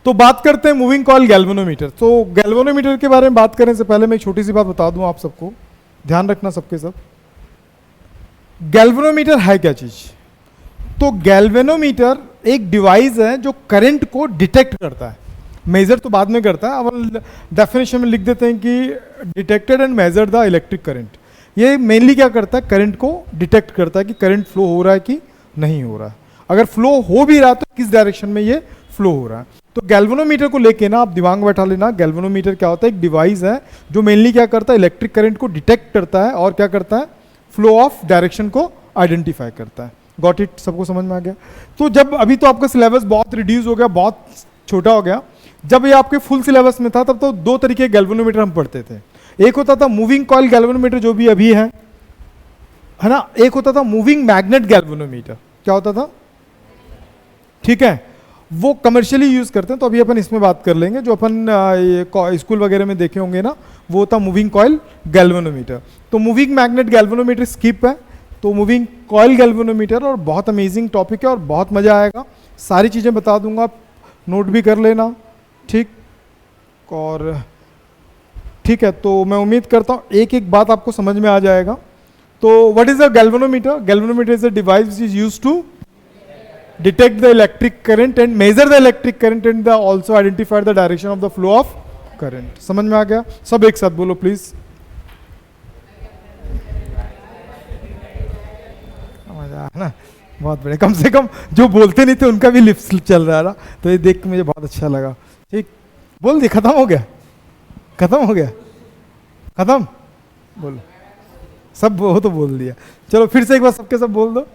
तो बात करते हैं मूविंग कॉइल गैल्वेनोमीटर। तो गैल्वेनोमीटर के बारे में बात करने से पहले मैं एक छोटी सी बात बता दूं आप सबको, ध्यान रखना सबके सब। गैल्वेनोमीटर है क्या चीज? तो गैल्वेनोमीटर एक डिवाइस है जो करंट को डिटेक्ट करता है, मेजर तो बाद में करता है। अब डेफिनेशन में लिख देते हैं कि detected and measure the electric current. ये मेनली क्या करता है, करंट को डिटेक्ट करता है कि करंट फ्लो हो रहा है कि नहीं हो रहा है। अगर फ्लो हो भी रहा है तो किस डायरेक्शन में ये फ्लो हो रहा है। तो गैल्वेनोमीटर को लेके ना आप दिमाग में बैठा लेना, गैल्वेनोमीटर क्या होता है, एक डिवाइस है जो मेनली क्या करता है, इलेक्ट्रिक करंट को डिटेक्ट करता है और क्या करता है, फ्लो ऑफ डायरेक्शन को आइडेंटिफाई करता है। Got it? सबको समझ में आ गया? तो जब अभी तो आपका सिलेबस बहुत रिड्यूस हो गया, बहुत छोटा हो गया। जब ये आपके फुल सिलेबस में था तब तो दो तरीके के गैल्वेनोमीटर हम पढ़ते थे। एक होता था मूविंग कॉइल गैल्वेनोमीटर जो भी अभी है ना, एक होता था मूविंग मैग्नेट गैल्वेनोमीटर। क्या होता था? ठीक है, वो कमर्शियली यूज करते हैं, तो अभी अपन इसमें बात कर लेंगे। जो अपन स्कूल वगैरह में देखे होंगे ना, वो होता मूविंग कॉइल गैल्वेनोमीटर। तो मूविंग मैग्नेट गैल्वेनोमीटर स्किप है, तो मूविंग कॉइल गैल्वेनोमीटर, और बहुत अमेजिंग टॉपिक है और बहुत मजा आएगा। सारी चीजें बता दूंगा, नोट भी कर लेना, ठीक? और ठीक है, तो मैं उम्मीद करता हूँ एक एक बात आपको समझ में आ जाएगा। तो what is a galvanometer? Galvanometer is a device which is used to detect the electric current and measure the electric current and also identify the direction of the flow of current। समझ में आ गया? सब एक साथ बोलो please. मजा है ना? बहुत बढ़िया। कम से कम जो बोलते नहीं थे उनका भी लिप्स चल रहा था, तो ये देख के मुझे बहुत अच्छा लगा। ठीक, बोल दी, खत्म हो गया, खत्म हो गया, खत्म, बोलो सब वो तो बोल दिया। चलो फिर से एक बार सबके सब बोल दो।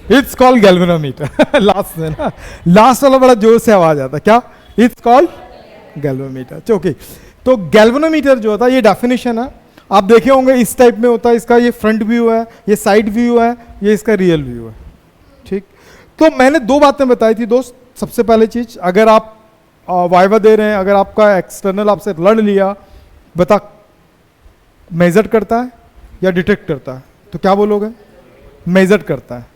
It's called galvanometer. लास्ट में ना, लास्ट वाला बड़ा जोर से आवाज आता, क्या? It's called galvanometer. ओके, तो गैल्वेनोमीटर जो होता है, ये डेफिनेशन है, आप देखे होंगे इस टाइप में होता है। इसका ये फ्रंट व्यू है, ये साइड व्यू है, ये इसका रियल व्यू है। ठीक, तो मैंने दो बातें बताई थी दोस्त। सबसे पहले चीज, अगर आप वाइवा दे रहे हैं, अगर आपका एक्सटर्नल आपसे लड़ लिया, बता मेजर करता है या डिटेक्ट करता है, तो क्या बोलोगे? मेजर करता है।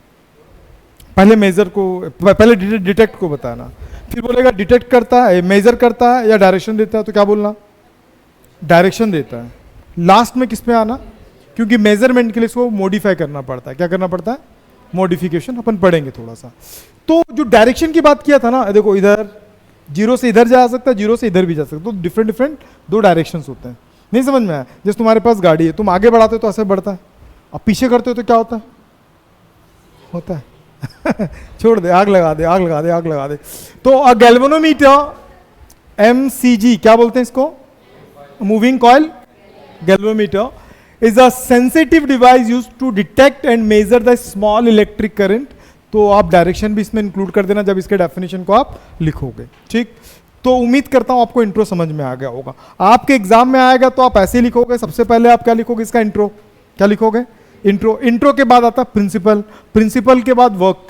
पहले मेजर को, पहले डिटेक्ट को बताना, फिर बोलेगा डिटेक्ट करता है, मेजर करता है या डायरेक्शन देता है, तो क्या बोलना? डायरेक्शन देता है। लास्ट में किस में आना? क्योंकि मेजरमेंट के लिए इसको मॉडिफाई करना पड़ता है। क्या करना पड़ता है? मॉडिफिकेशन। अपन पढ़ेंगे थोड़ा सा। तो जो डायरेक्शन की बात किया था ना, देखो इधर जीरो से इधर जा सकता है, जीरो से इधर भी जा सकता है, तो डिफरेंट डिफरेंट दो डायरेक्शन होते हैं। नहीं समझ में आया? जैसे तुम्हारे पास गाड़ी है, तुम आगे बढ़ाते हो तो ऐसे बढ़ता है, अब पीछे करते हो तो क्या होता है? होता है छोड़ दे, आग लगा दे, आग लगा दे, आग लगा दे। तो अ गैल्वेनोमीटर, एमसीजी, क्या बोलते हैं इसको? Moving coil galvanometer is a sensitive device used to detect and measure the small electric current. तो आप डायरेक्शन भी इसमें इंक्लूड कर देना जब इसके डेफिनेशन को आप लिखोगे। ठीक, तो उम्मीद करता हूं आपको इंट्रो समझ में आ गया होगा। आपके एग्जाम में आएगा तो आप ऐसे लिखोगे, सबसे पहले आप क्या लिखोगे? इसका इंट्रो। क्या लिखोगे? इंट्रो। इंट्रो के बाद आता प्रिंसिपल, प्रिंसिपल के बाद वर्क,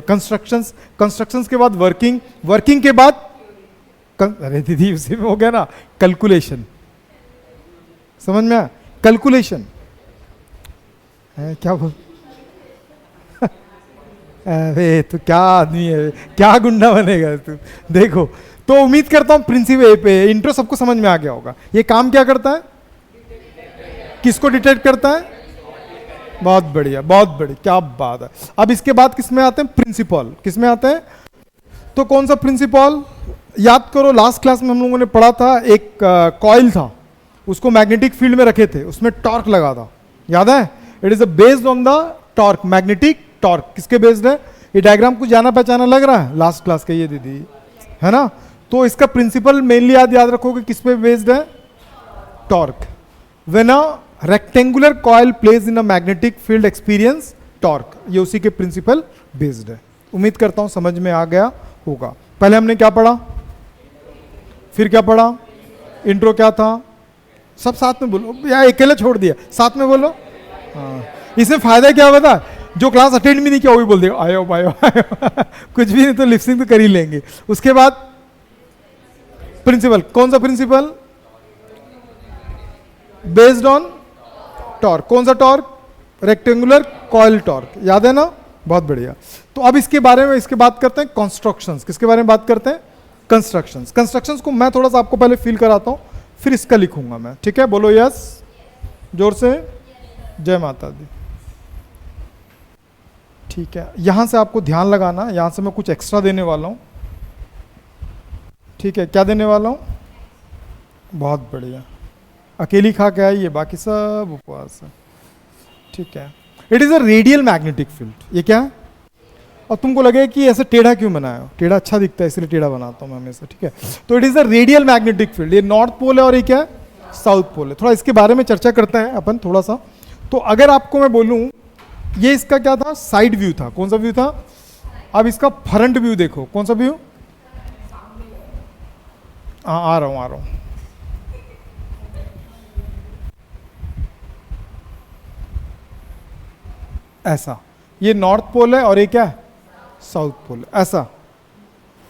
कंस्ट्रक्शंस, कंस्ट्रक्शंस के बाद वर्किंग, वर्किंग के बाद अरे दीदी उसी में हो गया ना, कैलकुलेशन। समझ में आया? कैलकुलेशन है, क्या बोल अरे तू क्या आदमी है, क्या गुंडा बनेगा तू। देखो, तो उम्मीद करता हूं प्रिंसिपल पे इंट्रो सबको समझ में आ गया होगा। ये काम क्या करता है? किसको डिटेक्ट करता है? बहुत बढ़िया, बहुत बढ़िया, क्या बात है। अब इसके बाद किस में आते हैं? प्रिंसिपल। किस में आते हैं? तो कौन सा प्रिंसिपल? याद करो, लास्ट क्लास में हम लोगों ने पढ़ा था, एक कॉइल था, उसको मैग्नेटिक फील्ड में रखे थे, उसमें टॉर्क लगा था, याद है? It is based on the torque, magnetic torque. किसके बेस्ड है? ये डायग्राम कुछ जाना पहचाना लग रहा है, लास्ट क्लास का ये दीदी, है ना? तो इसका प्रिंसिपल मेनली याद रखोगे, किस पे बेस्ड है? Torque. When a rectangular coil place in a magnetic field experience torque, ये उसी के प्रिंसिपल बेस्ड है। उम्मीद करता हूं समझ में आ गया होगा। पहले हमने क्या पढ़ा, फिर क्या पढ़ा? इंट्रो क्या था? सब साथ में बोलो, या अकेले छोड़ दिया? साथ में बोलो। हाँ, इसमें फायदा क्या बता? जो क्लास अटेंड भी नहीं किया वो भी बोल देगा आयो आयो आयो कुछ भी नहीं तो लिपसिंग तो कर ही लेंगे। उसके बाद प्रिंसिपल, कौन सा प्रिंसिपल? Based on torque. कौन सा टॉर्क? रेक्टेंगुलर कॉइल टॉर्क, याद है ना? बहुत बढ़िया। तो अब इसके बारे में इसके बात करते हैं कंस्ट्रक्शंस। किसके बारे में बात करते हैं? कंस्ट्रक्शंस। कंस्ट्रक्शंस को मैं थोड़ा सा आपको पहले फील कराता हूं, फिर इसका लिखूंगा मैं, ठीक है? बोलो यस, जोर से, जय माता दी। ठीक है, यहां से आपको ध्यान लगाना, यहां से मैं कुछ एक्स्ट्रा देने वाला हूं, ठीक है? क्या देने वाला हूं? बहुत बढ़िया, अकेली खा के आई, ये बाकी सब उपवास है, ठीक है? It is a radial magnetic field. ये क्या है? और तुमको लगे कि ऐसे टेढ़ा क्यों बनाया हो? टेढ़ा अच्छा दिखता है इसलिए टेढ़ा बनाता हूं मैं हमेशा, ठीक है? तो it is a radial magnetic field. ये नॉर्थ पोल है और ये क्या है? साउथ पोल है। थोड़ा इसके बारे में चर्चा करते हैं अपन थोड़ा सा। तो अगर आपको मैं बोलूं, ये इसका क्या था? साइड व्यू था। कौन सा व्यू था? अब इसका फ्रंट व्यू देखो, कौन सा व्यू? हाँ, आ रहा हूं। ऐसा, ये नॉर्थ पोल है और ये क्या है? साउथ पोल है। ऐसा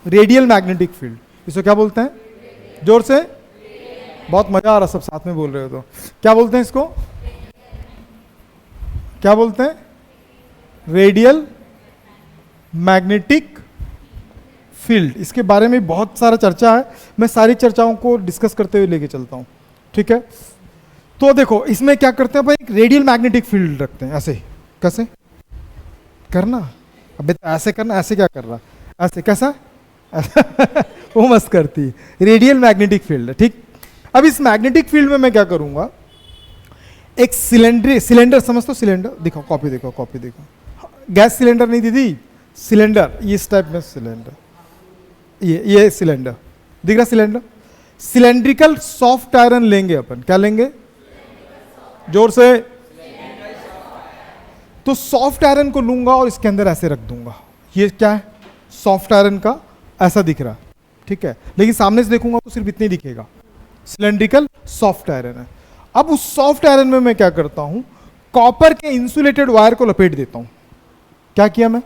रेडियल मैग्नेटिक फील्ड, इसको क्या बोलते हैं? जोर से, बहुत मजा आ रहा, सब साथ में बोल रहे हो तो। क्या बोलते हैं इसको? क्या बोलते हैं? Radial magnetic field. इसके बारे में बहुत सारा चर्चा है, मैं सारी चर्चाओं को डिस्कस करते हुए लेके चलता हूं, ठीक है? तो देखो, इसमें क्या करते हैं भाई? एक रेडियल मैग्नेटिक फील्ड रखते हैं, ऐसे। कैसे करना? अबे तो ऐसे करना, ऐसे क्या कर रहा? ऐसे कैसा? वो मस्त करती है, रेडियल मैग्नेटिक फील्ड है, ठीक? अब इस मैग्नेटिक फील्ड में मैं क्या करूंगा? एक सिलेंडर समझ तो, सिलेंडर देखो, कॉपी देखो, गैस सिलेंडर नहीं दीदी, सिलेंडर, ये इस टाइप में सिलेंडर, ये सिलेंडर दिख रहा? सिलेंडर, सिलेंड्रिकल सॉफ्ट आयरन लेंगे अपन। क्या लेंगे? जोर से। तो सॉफ्ट आयरन को लूंगा और इसके अंदर ऐसे रख दूंगा। ये क्या है? सॉफ्ट आयरन का ऐसा दिख रहा, ठीक है? लेकिन सामने से देखूंगा तो सिर्फ इतने दिखेगा, सिलेंड्रिकल सॉफ्ट आयरन है। अब उस सॉफ्ट आयरन में मैं क्या करता हूं? कॉपर के इंसुलेटेड वायर को लपेट देता हूं। क्या किया मैं?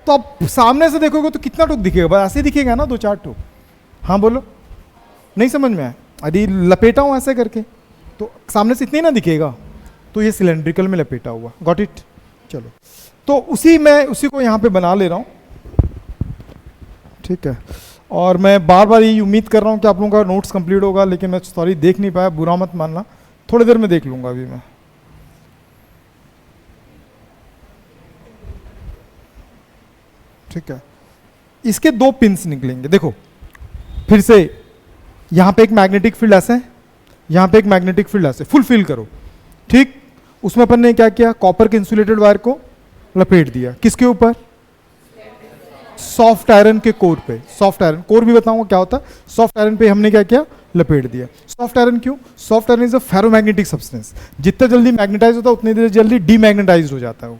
तो अब सामने से देखोगे तो कितना टुक दिखेगा? बस ऐसे दिखेगा ना, 2-4 टुक। हाँ बोलो, नहीं समझ में आया? अरे लपेटा हूं ऐसे करके, तो सामने से इतने ना दिखेगा, तो ये सिलेंड्रिकल में लपेटा हुआ। Got it? चलो, तो उसी को यहां पे बना ले रहा हूं, ठीक है? और मैं बार बार ये उम्मीद कर रहा हूं कि आप लोगों का नोट्स कंप्लीट होगा, लेकिन मैं सॉरी देख नहीं पाया, बुरा मत मानना, थोड़ी देर में देख लूंगा अभी मैं, ठीक है? इसके 2 पिंस निकलेंगे, देखो फिर से। यहां पे एक मैग्नेटिक फील्ड ऐसे, यहां पे एक मैग्नेटिक फील्ड ऐसे, फुल फिल करो, ठीक? उसमें अपन ने क्या किया? कॉपर के इंसुलेटेड वायर को लपेट दिया। किसके ऊपर? सॉफ्ट आयरन के कोर पे। सॉफ्ट आयरन कोर भी बताऊंगा क्या होता है। सॉफ्ट आयरन पे हमने क्या किया? लपेट दिया। सॉफ्ट आयरन क्यों? Soft iron is a ferromagnetic substance. जितना जल्दी मैग्नेटाइज होता है उतनी देर जल्दी डीमैग्नेटाइज हो जाता है वो,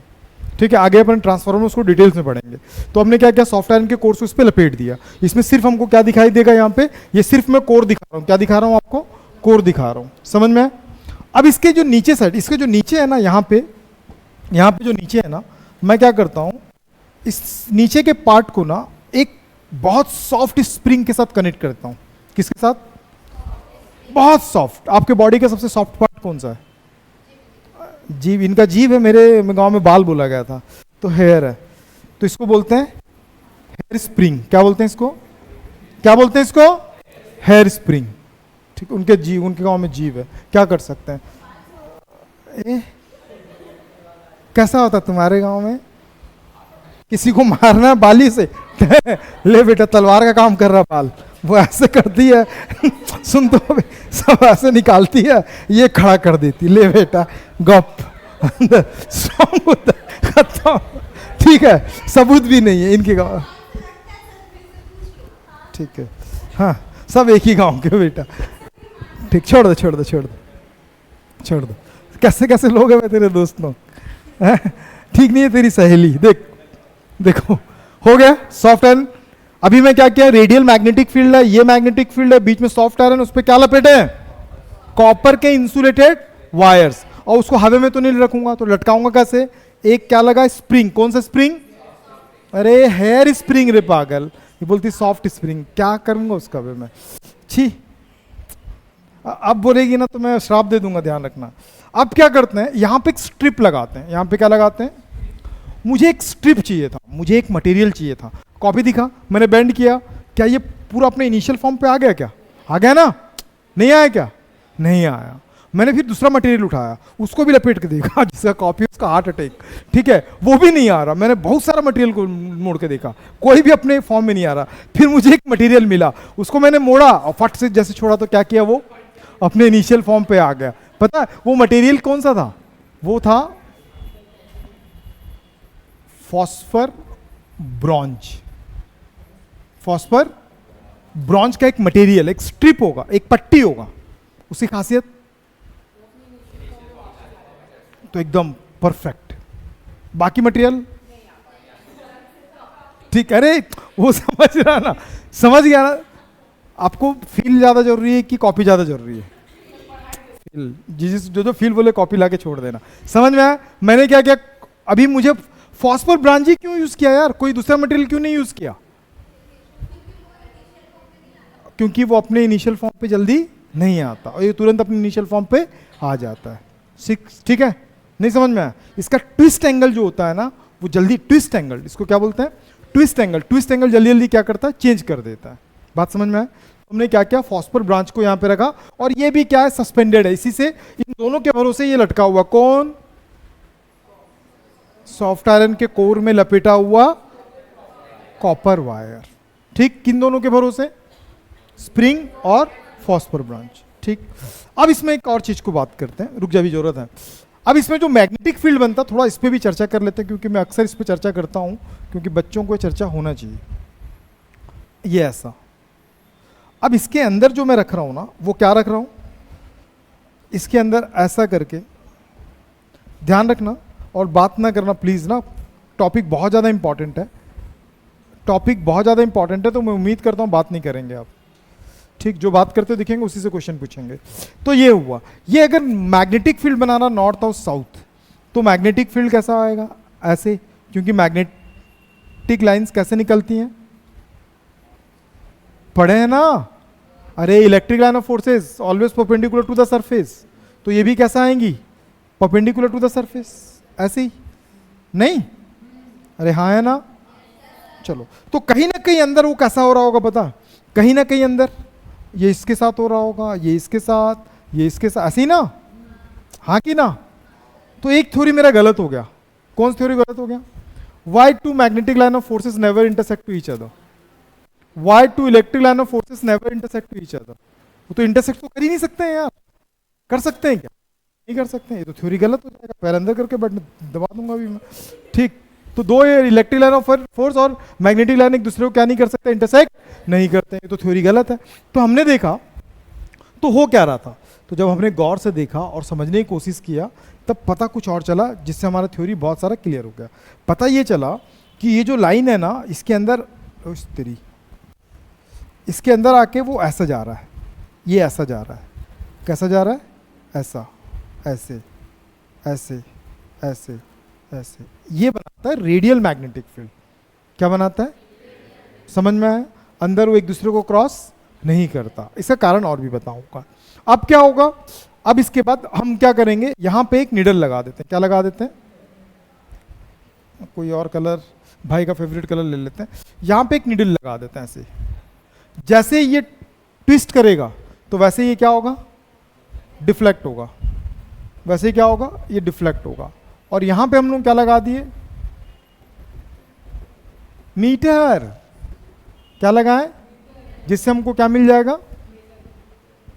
ठीक है? आगे अपन ट्रांसफार्मर उसको डिटेल्स में पढ़ेंगे। तो हमने क्या किया? सॉफ्ट आयरन के कोर से उस पर लपेट दिया। इसमें सिर्फ हमको क्या दिखाई देगा? यहाँ पे ये सिर्फ मैं कोर दिखा रहा हूँ। क्या दिखा रहा हूँ आपको? कोर दिखा रहा हूँ, समझ में? अब इसके जो नीचे साइड, इसके जो नीचे है ना, यहाँ पे जो नीचे है ना, मैं क्या करता हूँ? इस नीचे के पार्ट को ना एक बहुत सॉफ्ट स्प्रिंग के साथ कनेक्ट करता हूँ। किसके साथ? बहुत सॉफ्ट। आपके बॉडी का सबसे सॉफ्ट पार्ट कौन सा है? जीभ। इनका जीभ है, मेरे गांव में बाल बोला गया था, तो हेयर है। तो इसको बोलते हैं हेयर स्प्रिंग। क्या बोलते हैं इसको? क्या बोलते हैं इसको? हेयर स्प्रिंग, ठीक? उनके गांव में जीभ है, क्या कर सकते हैं? कैसा होता तुम्हारे गांव में? किसी को मारना बाली से ले बेटा, तलवार का काम कर रहा बाल, वो ऐसे करती है सुन तो सब ऐसे निकालती है, ये खड़ा कर देती, ले बेटा गप खत्म, ठीक है? सबूत भी नहीं है इनके गाँव, ठीक है? हाँ, सब एक ही गांव के बेटा, ठीक? छोड़ दो। कैसे कैसे लोग हैं तेरे दोस्त लोग, ठीक नहीं है? तेरी सहेली देखो हो गया सॉफ्ट आयरन। अभी मैं क्या किया? रेडियल मैग्नेटिक फील्ड है, ये मैग्नेटिक फील्ड है, बीच में सॉफ्ट आयरन, उस पर क्या लपेटे हैं? कॉपर के इंसुलेटेड वायर्स। और उसको हवा में तो नहीं रखूंगा, तो लटकाऊंगा कैसे? एक क्या लगा? स्प्रिंग। कौन सा स्प्रिंग? अरे हेयर स्प्रिंग रे पागल, ये बोलती सॉफ्ट स्प्रिंग। क्या करूंगा उसका मैं? छी, अब बोलेगी ना तो मैं श्राप दे दूंगा, ध्यान रखना। अब क्या करते हैं, यहाँ पे एक स्ट्रिप लगाते हैं, यहाँ पे क्या लगाते हैं, मुझे एक स्ट्रिप चाहिए था, मुझे एक मटेरियल चाहिए था, कॉपी दिखा, मैंने बेंड किया, क्या ये पूरा अपने इनिशियल फॉर्म पे आ गया, क्या आ गया ना, नहीं आया क्या, नहीं आया, मैंने फिर दूसरा मटेरियल उठाया, उसको भी लपेट के देखा, जिसका कॉपी उसका हार्ट अटैक, ठीक है, वो भी नहीं आ रहा, मैंने बहुत सारा मटेरियल को मोड़ के देखा, कोई भी अपने फॉर्म में नहीं आ रहा, फिर मुझे एक मटेरियल मिला, उसको मैंने मोड़ा और फट से जैसे छोड़ा तो क्या किया, वो अपने इनिशियल फॉर्म पे आ गया। पता है वो मटेरियल कौन सा था, वो था फॉस्फर ब्रॉन्ज। फॉस्फर ब्रॉन्ज का एक मटेरियल, एक स्ट्रिप होगा, एक पट्टी होगा, उसकी खासियत तो एकदम परफेक्ट, बाकी मटेरियल ठीक, अरे वो समझ रहा ना, समझ गया ना, आपको फील ज्यादा जरूरी है कि कॉपी ज्यादा जरूरी है, फील, जिस जो जो फील बोले कॉपी लाके छोड़ देना, समझ में आया। मैंने क्या किया, अभी मुझे फॉस्फर ब्रॉन्ज ही क्यों यूज किया यार, कोई दूसरा मटेरियल क्यों नहीं यूज किया, क्योंकि वो अपने इनिशियल फॉर्म पे जल्दी नहीं आता और ये तुरंत अपने इनिशियल फॉर्म पे आ जाता है, ठीक है, नहीं समझ में आया। इसका ट्विस्ट एंगल जो होता है ना, वो जल्दी, ट्विस्ट एंगल इसको क्या बोलते हैं, ट्विस्ट एंगल, ट्विस्ट एंगल जल्दी जल्दी क्या करता है, चेंज कर देता है। बात समझ में आया। हमने क्या किया, फॉस्फर ब्रांच को यहां पे रखा और ये भी क्या है, सस्पेंडेड है, इसी से इन दोनों के भरोसे ये लटका हुआ, कौन, सॉफ्ट आयरन के कोर में लपेटा हुआ कॉपर वायर, ठीक, किन दोनों के भरोसे, स्प्रिंग और फॉस्फर ब्रांच, ठीक। अब इसमें एक और चीज को बात करते हैं, रुक जा, भी जरूरत है। अब इसमें जो मैग्नेटिक फील्ड बनता, थोड़ा इस पे भी चर्चा कर लेते हैं, क्योंकि मैं अक्सर इस पे चर्चा करता हूं, क्योंकि बच्चों को चर्चा होना चाहिए। ये ऐसा, अब इसके अंदर जो मैं रख रहा हूं ना, वो क्या रख रहा हूं, इसके अंदर ऐसा करके, ध्यान रखना और बात ना करना प्लीज ना, टॉपिक बहुत ज्यादा इंपॉर्टेंट है, टॉपिक बहुत ज्यादा इंपॉर्टेंट है, तो मैं उम्मीद करता हूं बात नहीं करेंगे आप, ठीक, जो बात करते दिखेंगे उसी से क्वेश्चन पूछेंगे। तो ये हुआ, ये अगर मैग्नेटिक फील्ड बनाना नॉर्थ और साउथ, तो मैग्नेटिक फील्ड कैसा आएगा, ऐसे, क्योंकि मैग्नेटिक लाइंस कैसे निकलती हैं, पढ़े हैं ना, अरे electric line of forces always perpendicular to the surface, तो ये भी कैसा आएंगी, परपेंडिकुलर टू द सरफेस, ऐसे ही, नहीं, अरे हाँ है ना, चलो, तो कहीं ना कहीं अंदर वो कैसा हो रहा होगा पता, कहीं ना कहीं अंदर ये इसके साथ हो रहा होगा, ये इसके साथ, ये इसके साथ, ऐसे ही ना, हाँ कि ना। तो एक थ्योरी मेरा गलत हो गया, कौन सी थ्योरी गलत हो गया, why to magnetic line of forces never intersect to each other, why to electric line of forces never intersect to each other, वो तो इंटरसेक्ट तो कर ही नहीं सकते हैं यार, कर सकते हैं क्या, नहीं कर सकते हैं, ये तो थ्योरी गलत हो जाएगा, पैर अंदर करके बटन दबा दूंगा अभी मैं, ठीक। तो दो इलेक्ट्रिक लाइन ऑफ फोर्स और मैग्नेटिक लाइन एक दूसरे को क्या नहीं कर सकते, इंटरसेक्ट नहीं करते, ये तो थ्योरी गलत है। तो हमने देखा तो हो क्या रहा था, तो जब हमने गौर से देखा और समझने की कोशिश किया, तब पता कुछ और चला, जिससे हमारा थ्योरी बहुत सारा क्लियर हो गया। पता ये चला कि ये जो लाइन है ना, इसके अंदर तेरी, इसके अंदर आके वो ऐसा जा रहा है, ये ऐसा जा रहा है, कैसा जा रहा है, ऐसा, ऐसे, ऐसे, ऐसे, ऐसे, ये बनाता है रेडियल मैग्नेटिक फील्ड। क्या बनाता है, समझ में आया, अंदर वो एक दूसरे को क्रॉस नहीं करता। इसका कारण और भी बताऊंगा। अब क्या होगा, अब इसके बाद हम क्या करेंगे, यहां पे एक निडल लगा देते हैं, क्या लगा देते हैं, कोई और कलर, भाई का फेवरेट कलर ले लेते हैं, यहां पे एक निडल लगा देते हैं ऐसे, जैसे ये ट्विस्ट करेगा तो वैसे ये क्या होगा, डिफ्लेक्ट होगा, वैसे क्या होगा, ये डिफ्लेक्ट होगा। और यहां पे हम लोग क्या लगा दिए, मीटर, क्या लगाएं, जिससे हमको क्या मिल जाएगा,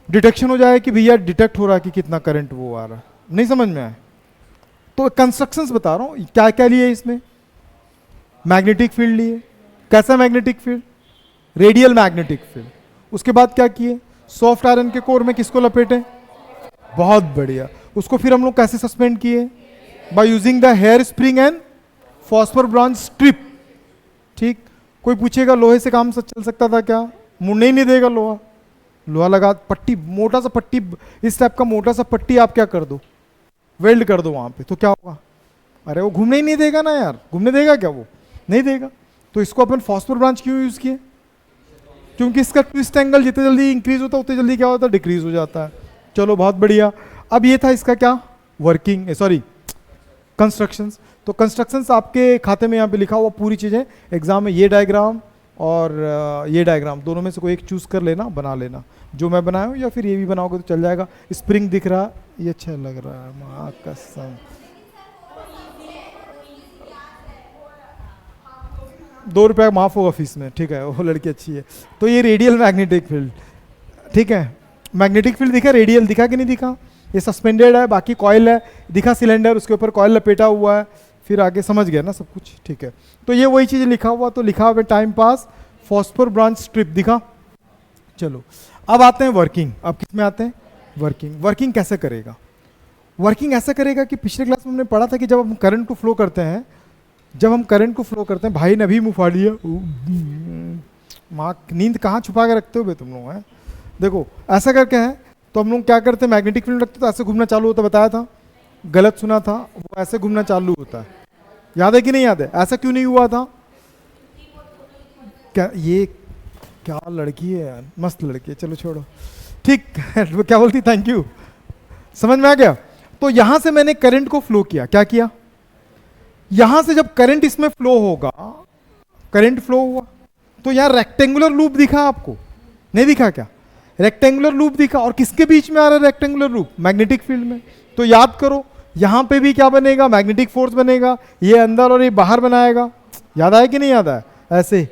डिटेक्शन हो जाएगा कि भैया डिटेक्ट हो रहा है कि कितना करंट वो आ रहा है। नहीं समझ में आए, तो कंस्ट्रक्शंस बता रहा हूं, क्या क्या लिए इसमें, मैग्नेटिक फील्ड लिए, कैसा magnetic field, radial magnetic field. उसके बाद क्या किए, सॉफ्ट आयरन के कोर में किसको लपेटे, बहुत बढ़िया, उसको फिर हम लोग कैसे सस्पेंड किए, by using the hair spring and phosphor bronze strip, ठीक। कोई पूछेगा लोहे से काम चल सकता था क्या, मुड़ने ही नहीं देगा लोहा, लोहा लगा, पट्टी, मोटा सा पट्टी, इस टाइप का मोटा सा पट्टी आप क्या कर दो, वेल्ड कर दो वहां पे, तो क्या होगा, अरे वो घूमने ही नहीं देगा ना यार, घूमने देगा क्या, वो नहीं देगा। तो इसको अपन फॉस्फर ब्रांच क्यों यूज किए, क्योंकि इसका ट्विस्ट एंगल जितने जल्दी इंक्रीज होता है उतने जल्दी क्या होता है, डिक्रीज हो जाता है। चलो बहुत बढ़िया। अब ये था इसका क्या, वर्किंग, सॉरी कंस्ट्रक्शंस। तो कंस्ट्रक्शंस आपके खाते में यहाँ पे लिखा हुआ पूरी चीज़ें, एग्जाम में ये डायग्राम और ये डायग्राम दोनों में से कोई एक चूज़ कर लेना, बना लेना, जो मैं बनाया हूँ, या फिर ये भी बनाओगे तो चल जाएगा। स्प्रिंग दिख रहा, ये अच्छा लग रहा है, माँ कसम। 2 रुपया माफ़ होगा फीस में, ठीक है, वो लड़की अच्छी है। तो ये रेडियल मैग्नेटिक फील्ड, ठीक है, मैग्नेटिक फील्ड दिखा, रेडियल दिखा कि नहीं दिखा, ये सस्पेंडेड है, बाकी कॉयल है, दिखा सिलेंडर, उसके ऊपर कॉयल लपेटा हुआ है, फिर आगे समझ गया ना सब कुछ, ठीक है। तो ये वही चीज़ लिखा हुआ, तो लिखा हुआ time pass, phosphor branch strip दिखा। चलो अब आते हैं वर्किंग। अब किस में आते हैं? वर्किंग। वर्किंग कैसे करेगा? वर्किंग ऐसा करेगा कि पिछले क्लास में हमने पढ़ा था कि जब हम करंट को फ्लो करते हैं, जब हम करंट को फ्लो करते हैं, भाई ने अभी मुँह फाड़ लिया, माँ नींद कहाँ छुपा के रखते हो बे तुम लोग हैं। देखो ऐसा करके हैं, तो हम लोग क्या करते हैं, मैग्नेटिक फील्ड रखते तो ऐसे घूमना चालू होता, बताया था, गलत सुना था, वो ऐसे घूमना चालू होता है। याद है कि नहीं याद है? ऐसा क्यों नहीं हुआ था? क्या ये क्या लड़की है यार, मस्त लड़की है, चलो छोड़ो, ठीक वो क्या बोलती, थैंक यू, समझ में आ गया। तो यहां से मैंने करंट को फ्लो किया, क्या किया, यहां से जब करंट इसमें फ्लो होगा, करंट फ्लो हुआ, तो यहां रेक्टेंगुलर लूप दिखा आपको, नहीं दिखा क्या? रेक्टेंगुलर लूप दिखा, और किसके बीच में आ रहा है रेक्टेंगुलर लूप? मैग्नेटिक फील्ड में। तो याद करो, यहां पे भी क्या बनेगा, मैग्नेटिक फोर्स बनेगा, ये अंदर और ये बाहर बनाएगा। याद आया कि नहीं याद आया? ऐसे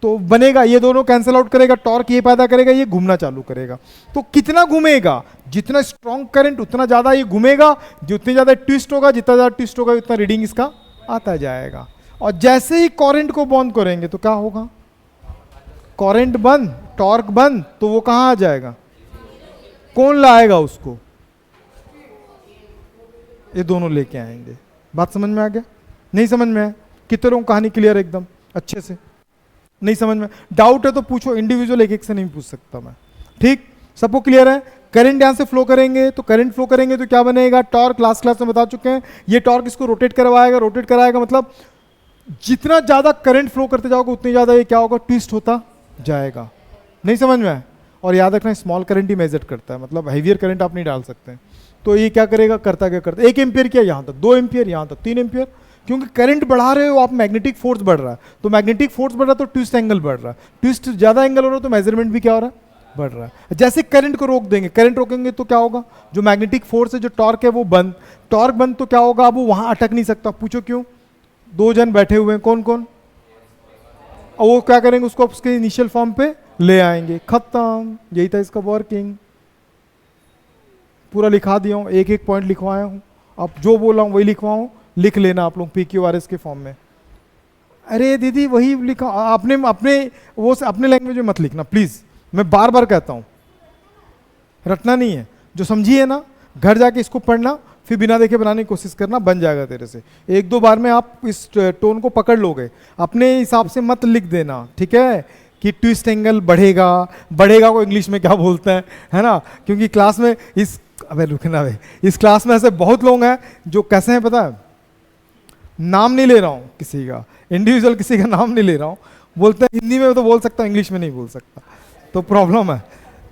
तो बनेगा, ये दोनों कैंसिल आउट करेगा, टॉर्क ये पैदा करेगा, ये घूमना चालू करेगा। तो कितना घूमेगा? जितना स्ट्रॉन्ग करंट उतना ज्यादा ये घूमेगा, जितनी ज्यादा ट्विस्ट होगा, जितना ज्यादा ट्विस्ट होगा उतना रीडिंग इसका आता जाएगा। और जैसे ही करंट को बंद करेंगे तो क्या होगा? करंट बंद, टॉर्क बंद, तो वो कहां आ जाएगा? कौन लाएगा उसको? ये दोनों लेके आएंगे। बात समझ में आ गया? नहीं समझ में आया? कितने लोगों को कहानी क्लियर एकदम अच्छे से? नहीं समझ में? डाउट है तो पूछो, इंडिविजुअल एक एक से नहीं पूछ सकता मैं, ठीक? सबको क्लियर है? करंट यहां से फ्लो करेंगे, तो करंट फ्लो करेंगे तो क्या बनेगा? टॉर्क। लास्ट क्लास में बता चुके हैं, ये टॉर्क इसको रोटेट करवाएगा, रोटेट कराएगा, मतलब जितना ज्यादा करंट फ्लो करते जाओगे उतनी ज्यादा ये क्या होगा? ट्विस्ट होता जाएगा। नहीं समझ में? और याद रखना, स्मॉल करंट ही मेजर करता है, मतलब हैवियर करंट आप नहीं डाल सकते। तो ये क्या करेगा? करता क्या करता है, 1 एम्पियर किया यहां तक, 2 एम्पियर यहां तक, 3 एम्पियर, क्योंकि करंट बढ़ा रहे हो आप, मैग्नेटिक फोर्स बढ़ रहा है, तो मैग्नेटिक फोर्स बढ़ रहा है तो ट्विस्ट एंगल बढ़ रहा है, ट्विस्ट ज्यादा एंगल हो रहा है तो मेजरमेंट भी क्या हो रहा है? बढ़ रहा है। जैसे करंट को रोक देंगे, करंट रोकेंगे तो क्या होगा? जो मैग्नेटिक फोर्स है, जो टॉर्क है, वो बंद, टॉर्क बंद, तो क्या होगा? अब वो वहां अटक नहीं सकता। पूछो क्यों? 2 जन बैठे हुए हैं, कौन कौन? और वो क्या करेंगे? उसको उसके इनिशियल फॉर्म पे ले आएंगे, खत्म। यही था इसका वर्किंग। पूरा लिखा दिया हूं, एक एक पॉइंट लिखवाया हूं, अब जो बोला हूं वही लिखवाऊं, लिख लेना आप लोग PQRS के फॉर्म में। अरे दीदी वही लिखा, आपने अपने वो अपने लैंग्वेज में मत लिखना प्लीज, मैं बार बार कहता हूं, रटना नहीं है। जो समझिए ना, घर जाके इसको पढ़ना, फिर बिना देखे बनाने की कोशिश करना, बन जाएगा तेरे से। 1-2 बार में आप इस टोन को पकड़ लोगे, अपने हिसाब से मत लिख देना, ठीक है? कि ट्विस्ट एंगल बढ़ेगा, बढ़ेगा को इंग्लिश में क्या बोलते हैं, है ना? क्योंकि क्लास में इस, अबे रुकना भाई, इस क्लास में ऐसे बहुत लोग हैं जो कैसे हैं पता है, नाम नहीं ले रहा हूँ किसी का, इंडिविजुअल किसी का नाम नहीं ले रहा हूँ, बोलते हैं हिंदी में तो बोल सकता हूँ, इंग्लिश में नहीं बोल सकता, तो प्रॉब्लम है।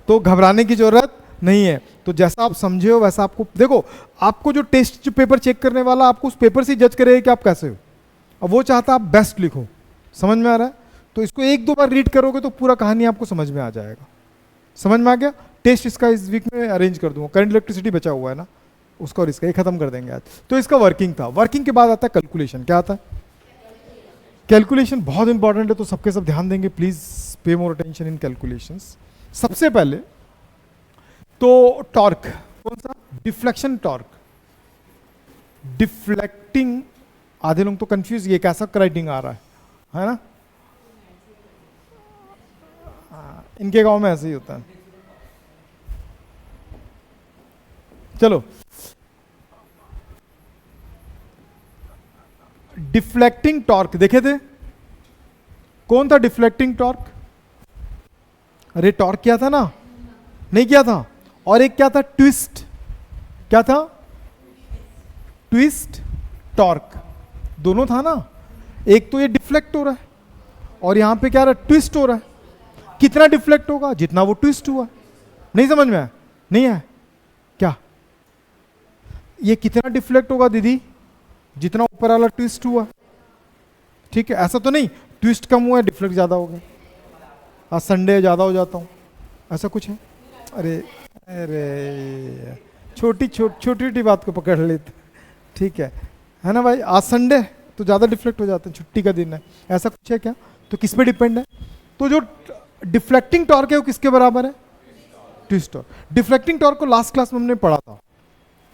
तो घबराने की जरूरत नहीं है। तो जैसा आप समझे हो वैसा आपको, देखो आपको जो टेस्ट, जो पेपर चेक करने वाला, आपको उस पेपर से जज करेगा कि आप कैसे हो, और वो चाहता है आप बेस्ट लिखो। समझ में आ रहा है? तो इसको 1-2 बार रीड करोगे तो पूरा कहानी आपको समझ में आ जाएगा। समझ में आ गया? टेस्ट इसका इस वीक में अरेंज कर दूंगा, करंट इलेक्ट्रिसिटी बचा हुआ है ना उसका, और इसका ये खत्म कर देंगे आज। तो इसका वर्किंग था। वर्किंग के बाद आता है कैलकुलेशन। क्या आता है? कैलकुलेशन बहुत इंपॉर्टेंट है, तो सबके सब ध्यान देंगे प्लीज, पे मोर अटेंशन इन कैलकुलेशंस। सबसे पहले तो टॉर्क, कौन सा? Deflection torque, deflecting. आधे लोग तो कंफ्यूज, ये कैसा राइटिंग आ रहा है ना? इनके गांव में ऐसे ही होता है। चलो, डिफ्लेक्टिंग टॉर्क देखे थे? कौन था डिफ्लेक्टिंग टॉर्क? अरे टॉर्क क्या था ना, नहीं क्या था? और एक क्या था? ट्विस्ट। क्या था? ट्विस्ट टॉर्क, दोनों था ना। एक तो ये डिफ्लेक्ट हो रहा है और यहां पे क्या रहा है? ट्विस्ट हो रहा है। कितना डिफ्लेक्ट होगा? जितना वो ट्विस्ट हुआ। नहीं समझ में आया? नहीं है क्या? ये कितना डिफ्लेक्ट होगा दीदी, जितना ऊपर वाला ट्विस्ट हुआ, ठीक है। ऐसा तो नहीं ट्विस्ट कम हुआ है डिफ्लेक्ट ज़्यादा हो गया, आज संडे ज़्यादा हो जाता हूँ, ऐसा कुछ है? अरे अरे छोटी छोटी बात को पकड़ लेते, ठीक है ना भाई, आज संडे तो ज़्यादा डिफ्लेक्ट हो जाते हैं, छुट्टी का दिन है, ऐसा कुछ है क्या? तो किस पे डिपेंड है? तो जो डिफ्लेक्टिंग टॉर्क है वो किसके बराबर है? Twist torque. डिफ्लेक्टिंग टॉर्क को लास्ट क्लास में हमने पढ़ा था,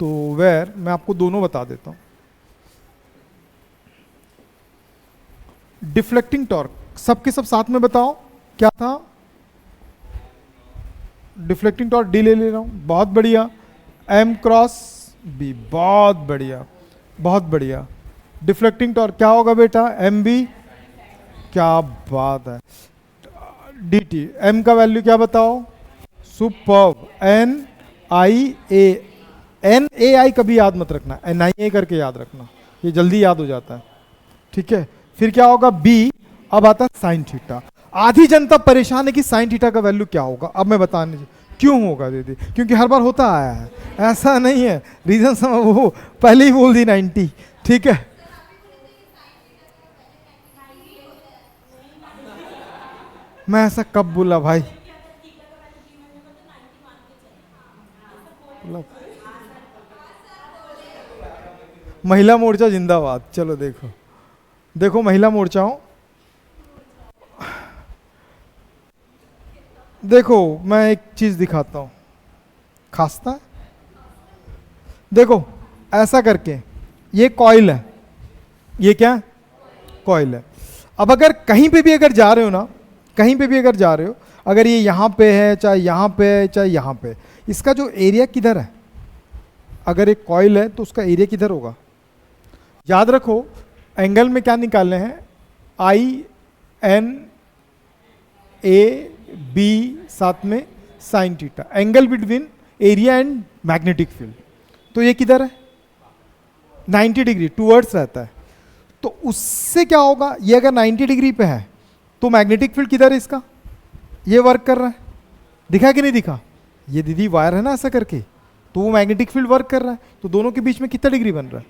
तो वेर मैं आपको दोनों बता देता हूं। डिफ्लेक्टिंग टॉर्क सबके सब साथ में बताओ क्या था? डिफ्लेक्टिंग टॉर्क डी ले रहा हूं, बहुत बढ़िया। एम क्रॉस बी, बहुत बढ़िया बहुत बढ़िया। डिफ्लेक्टिंग टॉर्क क्या होगा बेटा? एम बी, क्या बात है। डी टी, एम का वैल्यू क्या बताओ? Superb. N I A, N A I कभी याद मत रखना, एन आई ए करके याद रखना, ये जल्दी याद हो जाता है, ठीक है। फिर क्या होगा? बी। अब आता है साइन थीटा। आधी जनता परेशान है कि साइन थीटा का वैल्यू क्या होगा। अब मैं बताने क्यों होगा दीदी, क्योंकि हर बार होता आया है, ऐसा नहीं है। रीजन समझ, वो पहले ही बोल दी 90, ठीक है। मैं ऐसा कब बोला भाई? महिला मोर्चा जिंदाबाद। चलो देखो देखो महिला मोर्चा हो, देखो मैं एक चीज दिखाता हूं, खास्ता देखो ऐसा करके, ये कॉइल है, ये क्या कॉइल है। अब अगर कहीं पे भी अगर जा रहे हो ना, कहीं पे भी अगर जा रहे हो, अगर ये यहां पे है, चाहे यहां पे है, चाहे यहां पे, इसका जो एरिया किधर है? अगर एक कॉइल है तो उसका एरिया किधर होगा? याद रखो एंगल में क्या निकालने हैं? आई एन ए बी साथ में sine theta, angle between area and magnetic field. तो ये किधर है? 90 डिग्री टूवर्ड्स रहता है। तो उससे क्या होगा? ये अगर 90 डिग्री पे है तो मैग्नेटिक फील्ड किधर है इसका? ये वर्क कर रहा है, दिखा कि नहीं दिखा? ये दीदी वायर है ना ऐसा करके, तो वो मैग्नेटिक फील्ड वर्क कर रहा है। तो दोनों के बीच में कितना डिग्री बन रहा है?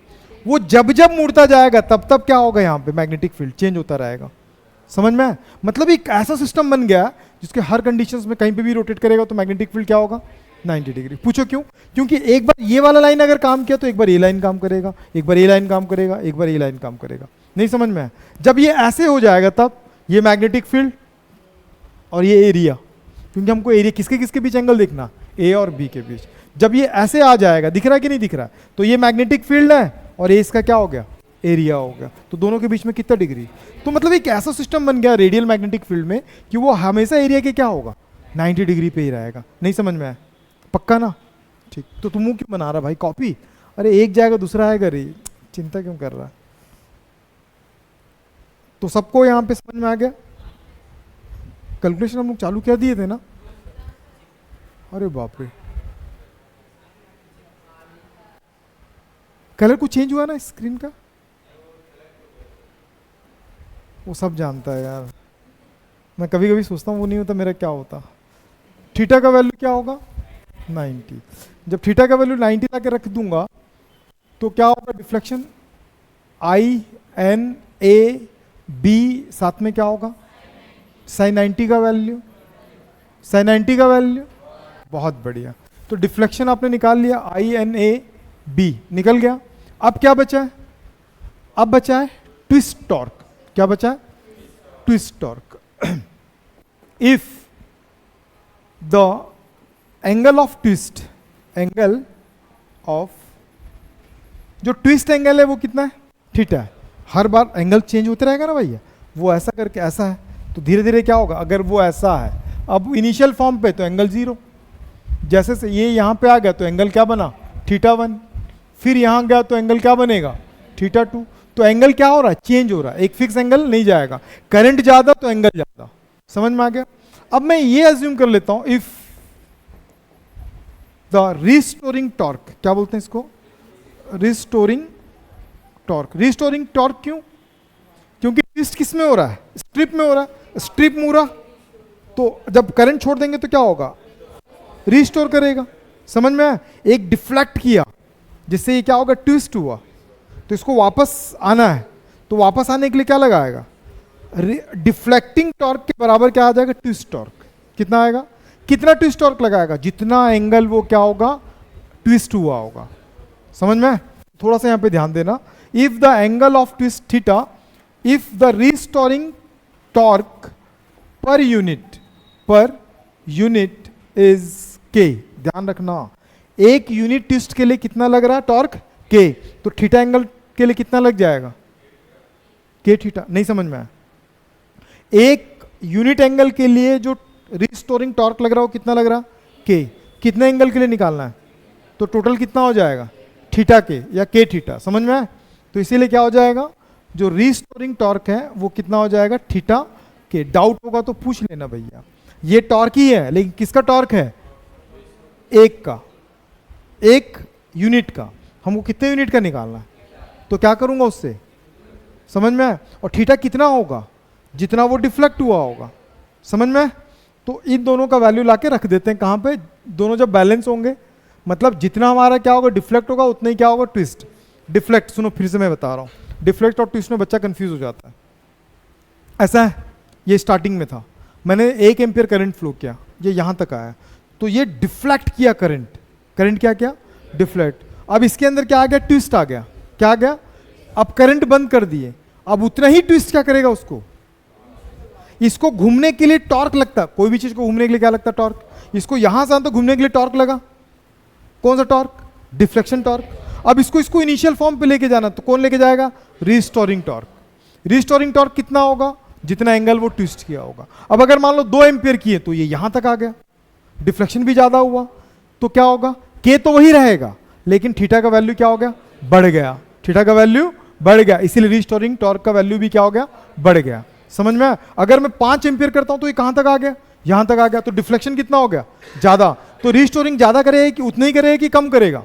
वो जब जब मुड़ता जाएगा तब तब क्या होगा? यहाँ पे मैग्नेटिक फील्ड चेंज होता रहेगा। समझ में? मतलब एक ऐसा सिस्टम बन गया जिसके हर कंडीशंस में कहीं पे भी रोटेट करेगा तो मैग्नेटिक फील्ड क्या होगा? 90 डिग्री। पूछो क्यों? क्योंकि एक बार ये वाला लाइन अगर काम किया तो एक बार ये लाइन काम करेगा, एक बार ये लाइन काम करेगा, एक बार ये लाइन काम करेगा। नहीं समझ में आया? जब ये ऐसे हो जाएगा तब ये मैग्नेटिक फील्ड और ये एरिया, क्योंकि हमको एरिया किसके किसके बीच एंगल देखना? ए और बी के बीच। जब ये ऐसे आ जाएगा, दिख रहा है कि नहीं दिख रहा है? तो ये मैग्नेटिक फील्ड है और ये इसका क्या हो गया? एरिया हो गया। तो दोनों के बीच में कितना डिग्री? तो मतलब एक ऐसा सिस्टम बन गया रेडियल मैग्नेटिक फील्ड में कि वो हमेशा एरिया के क्या होगा? 90 डिग्री पे ही रहेगा। नहीं समझ में आया? पक्का ना? ठीक। तो तुम मुंह क्यों बना रहा भाई? कॉपी? अरे एक जाएगा दूसरा आएगा रे, चिंता क्यों कर रहा है? तो सबको यहां पे समझ में आ गया? कैलकुलेशन हम लोग चालू कर दिए थे ना? अरे बाप रे, कलर कुछ चेंज हुआ ना स्क्रीन का? वो सब जानता है यार, मैं कभी कभी सोचता हूँ वो नहीं होता मेरा क्या होता। थीटा का वैल्यू क्या होगा? 90। जब थीटा का वैल्यू 90 ला के रख दूंगा तो क्या होगा? Deflection I N A B साथ में क्या होगा? साइन 90 का वैल्यू, साइन 90 का वैल्यू। बहुत बढ़िया। तो डिफ्लेक्शन आपने निकाल लिया, आई एन ए बी निकल गया। अब क्या बचा है? अब बचा है ट्विस्ट टॉर्क। क्या बचा है? Twist torque. If the angle of twist, angle of जो ट्विस्ट एंगल है वो कितना है? थीटा है। हर बार एंगल चेंज होते रहेगा ना भैया, वो ऐसा करके ऐसा है तो धीरे धीरे क्या होगा? अगर वो ऐसा है, अब इनिशियल फॉर्म पे तो एंगल 0, जैसे से ये यहां पे आ गया तो एंगल क्या बना? θ1। फिर यहां गया तो एंगल क्या बनेगा? θ2। तो एंगल क्या हो रहा है? चेंज हो रहा है, एक फिक्स एंगल नहीं जाएगा। करंट ज्यादा तो एंगल ज्यादा। समझ में आ गया? अब मैं ये अज्यूम कर लेता हूं, इफ द रिस्टोरिंग टॉर्क, क्या बोलते हैं इसको? Restoring torque. रिस्टोरिंग टॉर्क क्यों? क्योंकि ट्विस्ट किस में हो रहा है? स्ट्रिप में हो रहा है। स्ट्रिप मूरा तो जब करंट छोड़ देंगे तो क्या होगा? रिस्टोर करेगा। समझ में आया? एक डिफ्लेक्ट किया, जिससे ये क्या होगा, ट्विस्ट हुआ, तो इसको वापस आना है, तो वापस आने के लिए क्या लगाएगा, डिफ्लेक्टिंग टॉर्क के बराबर क्या आ जाएगा, ट्विस्ट टॉर्क। कितना आएगा, कितना ट्विस्ट टॉर्क लगाएगा, जितना एंगल वो क्या होगा, ट्विस्ट हुआ होगा। समझ में, थोड़ा सा यहां पे ध्यान देना। If the angle of twist theta, if the restoring torque per unit is के, ध्यान रखना, एक यूनिट ट्विस्ट के लिए कितना लग रहा है टॉर्क, के, तो थीटा एंगल के लिए कितना लग जाएगा, के थीटा। नहीं समझ में आया, एक यूनिट एंगल के लिए जो रिस्टोरिंग टॉर्क लग रहा है वो कितना लग रहा है, के। कितने एंगल के लिए निकालना है, तो टोटल कितना हो जाएगा, थीटा के या के थीटा। समझ में आया, तो इसीलिए क्या हो जाएगा, जो रिस्टोरिंग टॉर्क है वो कितना हो जाएगा, थीटा के। डाउट होगा तो पूछ लेना भैया, ये टॉर्क ही है, लेकिन किसका टॉर्क है, एक का, एक यूनिट का। हमको कितने यूनिट का निकालना है, तो क्या करूंगा उससे, समझ में आया। और थीटा कितना होगा, जितना वो डिफ्लेक्ट हुआ होगा। समझ में आया? तो इन दोनों का वैल्यू लाके रख देते हैं कहां पे, दोनों जब बैलेंस होंगे, मतलब जितना हमारा क्या होगा डिफ्लेक्ट होगा, उतना ही क्या होगा ट्विस्ट। डिफ्लेक्ट सुनो फिर से मैं बता रहा हूं, डिफ्लेक्ट और ट्विस्ट में बच्चा कंफ्यूज हो जाता है। ऐसा है, ये स्टार्टिंग में था, मैंने 1 एम्पियर करंट फ्लो किया, ये यहां तक आया, तो ये डिफ्लेक्ट किया करंट, करंट क्या क्या, डिफ्लेक्ट। अब इसके अंदर क्या आ गया, ट्विस्ट आ गया, क्या आ गया, अब करंट बंद कर दिए, अब उतना ही ट्विस्ट क्या करेगा उसको, इसको घूमने के लिए टॉर्क लगता, कोई भी चीज को घूमने के लिए क्या लगता, टॉर्क। इसको यहां से तो घूमने के लिए टॉर्क लगा, कौन सा टॉर्क, डिफ्लेक्शन टॉर्क। अब इसको इनिशियल फॉर्म पे लेके जाना, तो कौन लेके जाएगा, रिस्टोरिंग टॉर्क। रिस्टोरिंग टॉर्क कितना होगा, जितना एंगल वो ट्विस्ट किया होगा। अब अगर मान लो 2 एम्पियर किए तो ये यहां तक आ गया, डिफ्लेक्शन भी ज्यादा हुआ, तो क्या होगा, के तो वही रहेगा, लेकिन थीटा का वैल्यू क्या हो गया, बढ़ गया, थीटा का वैल्यू बढ़ गया, इसीलिए रिस्टोरिंग टॉर्क का वैल्यू भी क्या हो गया, बढ़ गया। समझ में आया? अगर मैं 5 एम्पियर करता हूं तो ये कहां तक आ गया, यहां तक आ गया, तो डिफ्लेक्शन कितना हो गया, ज्यादा। तो रिस्टोरिंग ज्यादा करेगा कि उतना ही करेगा कि कम करेगा,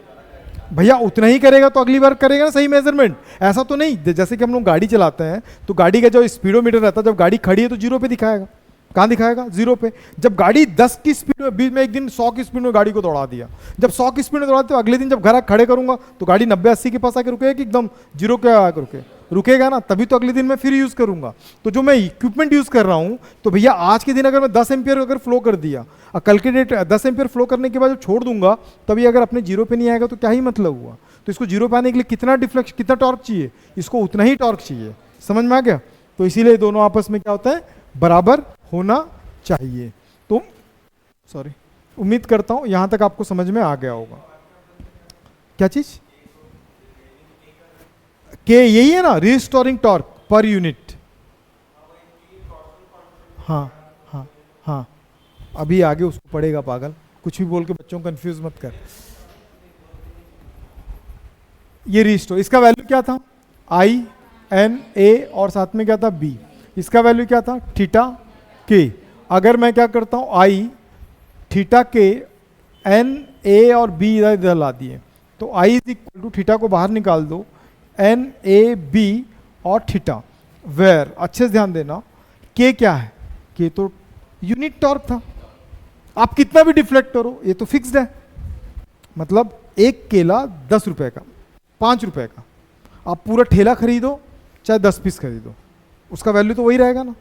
भैया उतना ही करेगा, तो अगली बार करेगा ना सही मेजरमेंट। ऐसा तो नहीं जैसे कि हम लोग गाड़ी चलाते हैं, तो गाड़ी का जो स्पीडोमीटर रहता है, जब गाड़ी खड़ी है तो 0 पे दिखाएगा, कहां दिखाएगा, 0 पे। जब गाड़ी 10 की स्पीड में, बीच में एक दिन 100 की स्पीड में गाड़ी को दौड़ा दिया, जब 100 की स्पीड में दौड़ा, तो अगले दिन जब घर खड़े करूंगा तो गाड़ी 90-80 के पास आके रुकेगा कि एकदम 0 के आके रुकेगा ना, तभी तो अगले दिन मैं फिर यूज करूंगा। तो जो मैं इक्विपमेंट यूज कर रहा हूं, तो भैया आज के दिन अगर मैं 10 एम्पियर अगर फ्लो कर दिया और कल के डेट 10 एम्पियर फ्लो करने के बाद जब छोड़ दूंगा, तभी अगर अपने 0 पे नहीं आएगा तो क्या ही मतलब हुआ। तो इसको 0 पे आने के लिए कितना डिफ्लेक्शन, कितना टॉर्क चाहिए, इसको उतना ही टॉर्क चाहिए। समझ में आ गया? तो इसीलिए दोनों आपस में क्या होता है, बराबर होना चाहिए। तो सॉरी, उम्मीद करता हूं यहां तक आपको समझ में आ गया होगा। क्या चीज, के यही है ना, रिस्टोरिंग टॉर्क पर यूनिट। हाँ हाँ हाँ, अभी आगे उसको पढ़ेगा पागल, कुछ भी बोल के बच्चों को कंफ्यूज मत कर। ये रिस्टोर, इसका वैल्यू क्या था, आई एन ए, और साथ में क्या था, बी। इसका वैल्यू क्या था, थीटा के। अगर मैं क्या करता हूं, आई थीटा के, एन ए और बी इधर इधर ला दिए, तो I is equal to, theta को बाहर निकाल दो, एन ए बी और थीटा, वेयर, अच्छे से ध्यान देना, के क्या है, के तो यूनिट टॉर्क था। आप कितना भी डिफ्लेक्ट करो, ये तो फिक्स्ड है, मतलब एक केला 10 रुपए का, 5 रुपए का, आप पूरा ठेला खरीदो चाहे 10 पीस खरीदो, उसका वैल्यू तो वही रहेगा ना।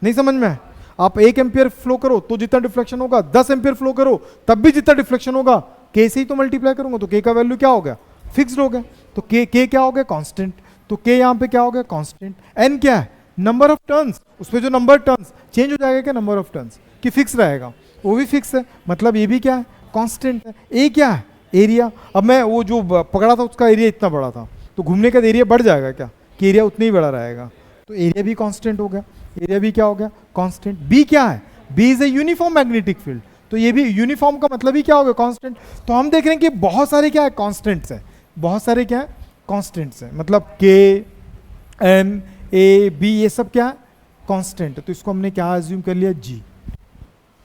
नहीं समझ में है? आप 1 एम्पियर फ्लो करो तो जितना डिफ्लेक्शन होगा, 10 एम्पियर फ्लो करो तब भी जितना डिफ्लेक्शन होगा, के से ही तो मल्टीप्लाई करूंगा, तो के का वैल्यू क्या हो गया, फिक्स्ड हो गया। तो के क्या हो गया, कांस्टेंट। तो के यहाँ पे क्या हो गया, कांस्टेंट। एन क्या है, नंबर ऑफ टर्न्स, उस पर जो नंबर टर्न्स चेंज हो जाएगा क्या, नंबर ऑफ टर्न्स कि फिक्स रहेगा, वो भी फिक्स है, मतलब ये भी क्या है, कांस्टेंट है। ए क्या है, एरिया। अब मैं वो जो पकड़ा था उसका एरिया इतना बड़ा था, तो घूमने का एरिया बढ़ जाएगा क्या, कि एरिया उतना ही बड़ा रहेगा, तो एरिया भी कांस्टेंट हो गया, एरिया भी क्या हो गया, कांस्टेंट। बी क्या है, B is a uniform magnetic field, तो ये भी यूनिफॉर्म का मतलब ही क्या हो गया, कांस्टेंट। तो हम देख रहे हैं कि बहुत सारे क्या है, कांस्टेंट्स हैं, बहुत सारे क्या है, कांस्टेंट्स हैं, मतलब के एम ए बी ये सब क्या है, कांस्टेंट है। तो इसको हमने क्या अज्यूम कर लिया, जी।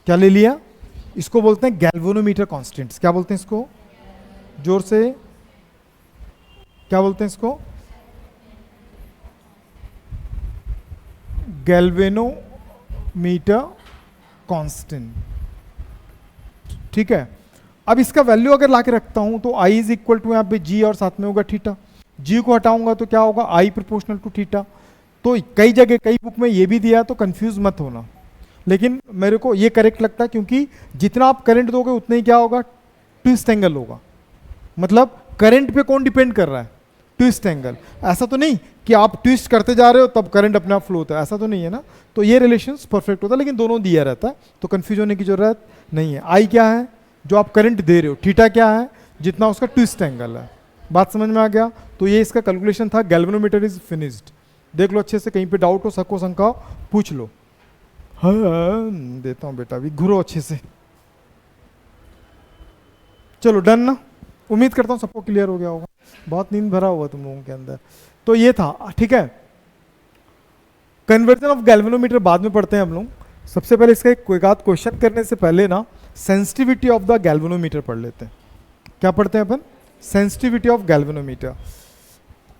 क्या ले लिया, इसको बोलते हैं गैल्वेनोमीटर कांस्टेंट्स। क्या बोलते हैं इसको, जोर से क्या बोलते हैं इसको, गैल्वेनोमीटर कांस्टेंट। ठीक है, अब इसका वैल्यू अगर ला के रखता हूं तो आई इज इक्वल टू यहाँ पे जी और साथ में होगा थीटा, जी को हटाऊंगा तो क्या होगा आई प्रोपोर्शनल टू थीटा। तो कई जगह कई बुक में ये भी दिया है तो कंफ्यूज मत होना, लेकिन मेरे को ये करेक्ट लगता है क्योंकि जितना आप करंट दोगे उतना ही क्या होगा, ट्विस्ट एंगल होगा। मतलब करंट पे कौन डिपेंड कर रहा है, ट्विस्ट एंगल। ऐसा तो नहीं कि आप ट्विस्ट करते जा रहे हो तब करंट अपने आप फ्लो होता है, ऐसा तो नहीं है ना। तो ये रिलेशंस परफेक्ट होता है, लेकिन दोनों दिया रहता है तो कंफ्यूज होने की जरूरत नहीं है। आई क्या है जो आप करंट दे रहे हो, थीटा क्या है जितना उसका ट्विस्ट एंगल है। बात समझ में आ गया। तो ये इसका कैलकुलेशन था। Galvanometer is finished. देख लो अच्छे से, कहीं पे डाउट हो सको शंका पूछ लो। हाँ देता हूँ बेटा, अभी घुरो अच्छे से। चलो डन ना, उम्मीद करता हूँ सबको क्लियर हो गया होगा। बहुत नींद भरा हुआ तुम लोगों के अंदर। तो ये था, ठीक है। कन्वर्जन ऑफ गैल्वेनोमीटर बाद में पढ़ते हैं हम लोग। सबसे पहले इसका एक आध क्वेश्चन करने से पहले ना सेंसिटिविटी ऑफ द गैल्वेनोमीटर पढ़ लेते हैं। क्या पढ़ते हैं अपन, सेंसिटिविटी ऑफ गैल्वेनोमीटर।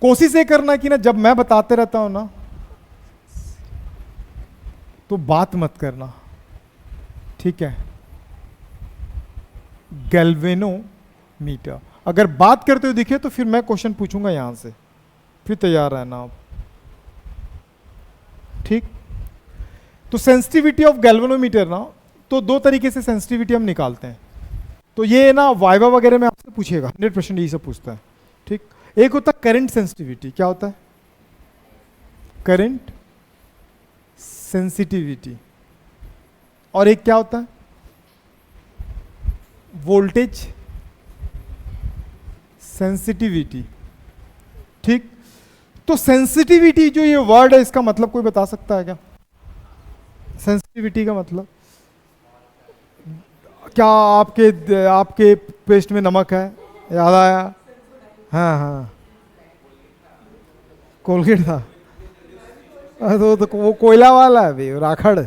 कोशिश ये करना कि ना जब मैं बताते रहता हूं ना तो बात मत करना, ठीक है। गैल्वेनोमीटर अगर बात करते हुए दिखे तो फिर मैं क्वेश्चन पूछूंगा यहां से, फिर तैयार रहना आप, ठीक। तो सेंसिटिविटी ऑफ गैल्वेनोमीटर ना, तो दो तरीके से सेंसिटिविटी हम निकालते हैं। तो ये ना वाइवा वगैरह में आपसे पूछेगा, 100% ये सब पूछता है, ठीक। एक होता है करंट सेंसिटिविटी। क्या होता है, करंट सेंसिटिविटी। और एक क्या होता है, वोल्टेज सेंसिटिविटी, ठीक। तो सेंसिटिविटी जो ये वर्ड है इसका मतलब कोई बता सकता है क्या, सेंसिटिविटी का मतलब क्या? आपके पेस्ट में नमक है, याद आया? हाँ हाँ, कोलगेट था। तो वो कोयला वाला है भी, राखड़।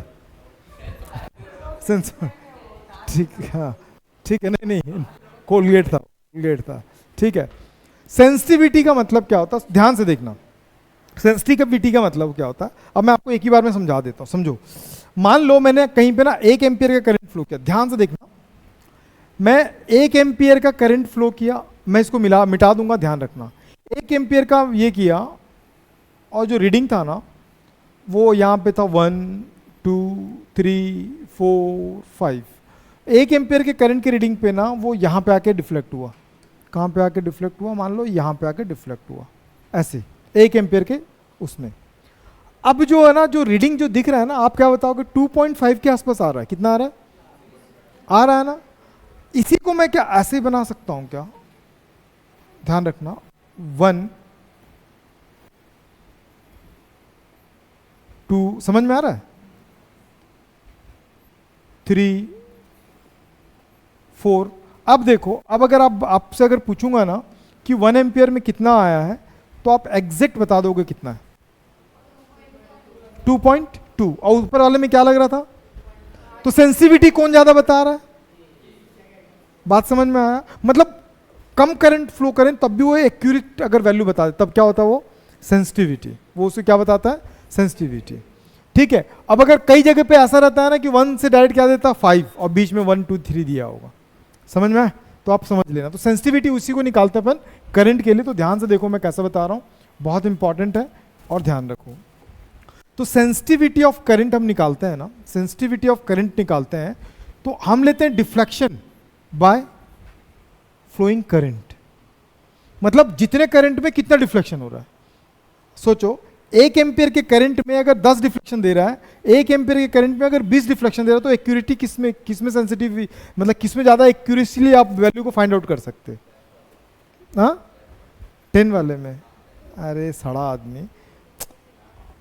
ठीक, हाँ ठीक है, नहीं नहीं कोलगेट था, ठीक है। सेंसिटिविटी का मतलब क्या होता है, ध्यान से देखना। सेंसिटिविटी का मतलब क्या होता है, अब मैं आपको एक ही बार में समझा देता हूँ, समझो। मान लो मैंने कहीं पे ना 1 एम्पियर का करंट फ्लो किया, ध्यान से देखना। मैं 1 एम्पियर का करंट फ्लो किया, मैं इसको मिटा दूंगा, ध्यान रखना। 1 एम्पियर का ये किया और जो रीडिंग था ना वो यहाँ पे था 1 2 3 4 5। 1 एम्पियर के करंट की रीडिंग पे ना वो यहाँ पे आके डिफ्लेक्ट हुआ। कहाँ पे आके डिफ्लेक्ट हुआ, मान लो यहाँ पे आके डिफ्लेक्ट हुआ, ऐसे 1 एम्पियर के उसमें। अब जो है ना, जो रीडिंग जो दिख रहा है ना, आप क्या बताओगे, 2.5 के आसपास आ रहा है। कितना आ रहा है, आ रहा है ना। इसी को मैं क्या ऐसे ही बना सकता हूं क्या, ध्यान रखना। 1 2, समझ में आ रहा है, 3 4। अब देखो, अब अगर आपसे अगर पूछूंगा ना कि 1 एम्पियर में कितना आया है, तो आप एग्जैक्ट बता दोगे कितना है, 2.2। और ऊपर वाले में क्या लग रहा था, तो सेंसिटिविटी कौन ज्यादा बता रहा है, बात समझ में आया। मतलब कम करंट फ्लो करें तब भी वो एक्यूरेट अगर वैल्यू बता दे, तब क्या होता है वो सेंसिटिविटी, वो उसे क्या बताता है, सेंसिटिविटी, ठीक है। अब अगर कई जगह पे ऐसा रहता है ना कि 1 से डायरेक्ट क्या देता है 5 और बीच में 1 2 3 दिया होगा, समझ में आया, तो आप समझ लेना। तो सेंसिटिविटी उसी को निकालते हैं अपन करंट के लिए। तो ध्यान से देखो मैं कैसे बता रहा हूं, बहुत इंपॉर्टेंट है और ध्यान रखो। तो सेंसिटिविटी ऑफ करंट हम निकालते हैं ना, सेंसिटिविटी ऑफ करंट निकालते हैं तो हम लेते हैं डिफ्लेक्शन बाय फ्लोइंग करंट। मतलब जितने करंट में कितना डिफ्लेक्शन हो रहा है। सोचो 1 एम्पियर के करंट में अगर 10 डिफ्लेक्शन दे रहा है, 1 एम्पियर के करंट में अगर 20 डिफ्लेक्शन दे रहा है, तो एक्यूरेटी किसमें सेंसिटिव, मतलब किसमें ज्यादा एक्यूरेसीली आप वैल्यू को फाइंड आउट कर सकते हैं, हाँ 10 वाले में। अरे सड़ा आदमी,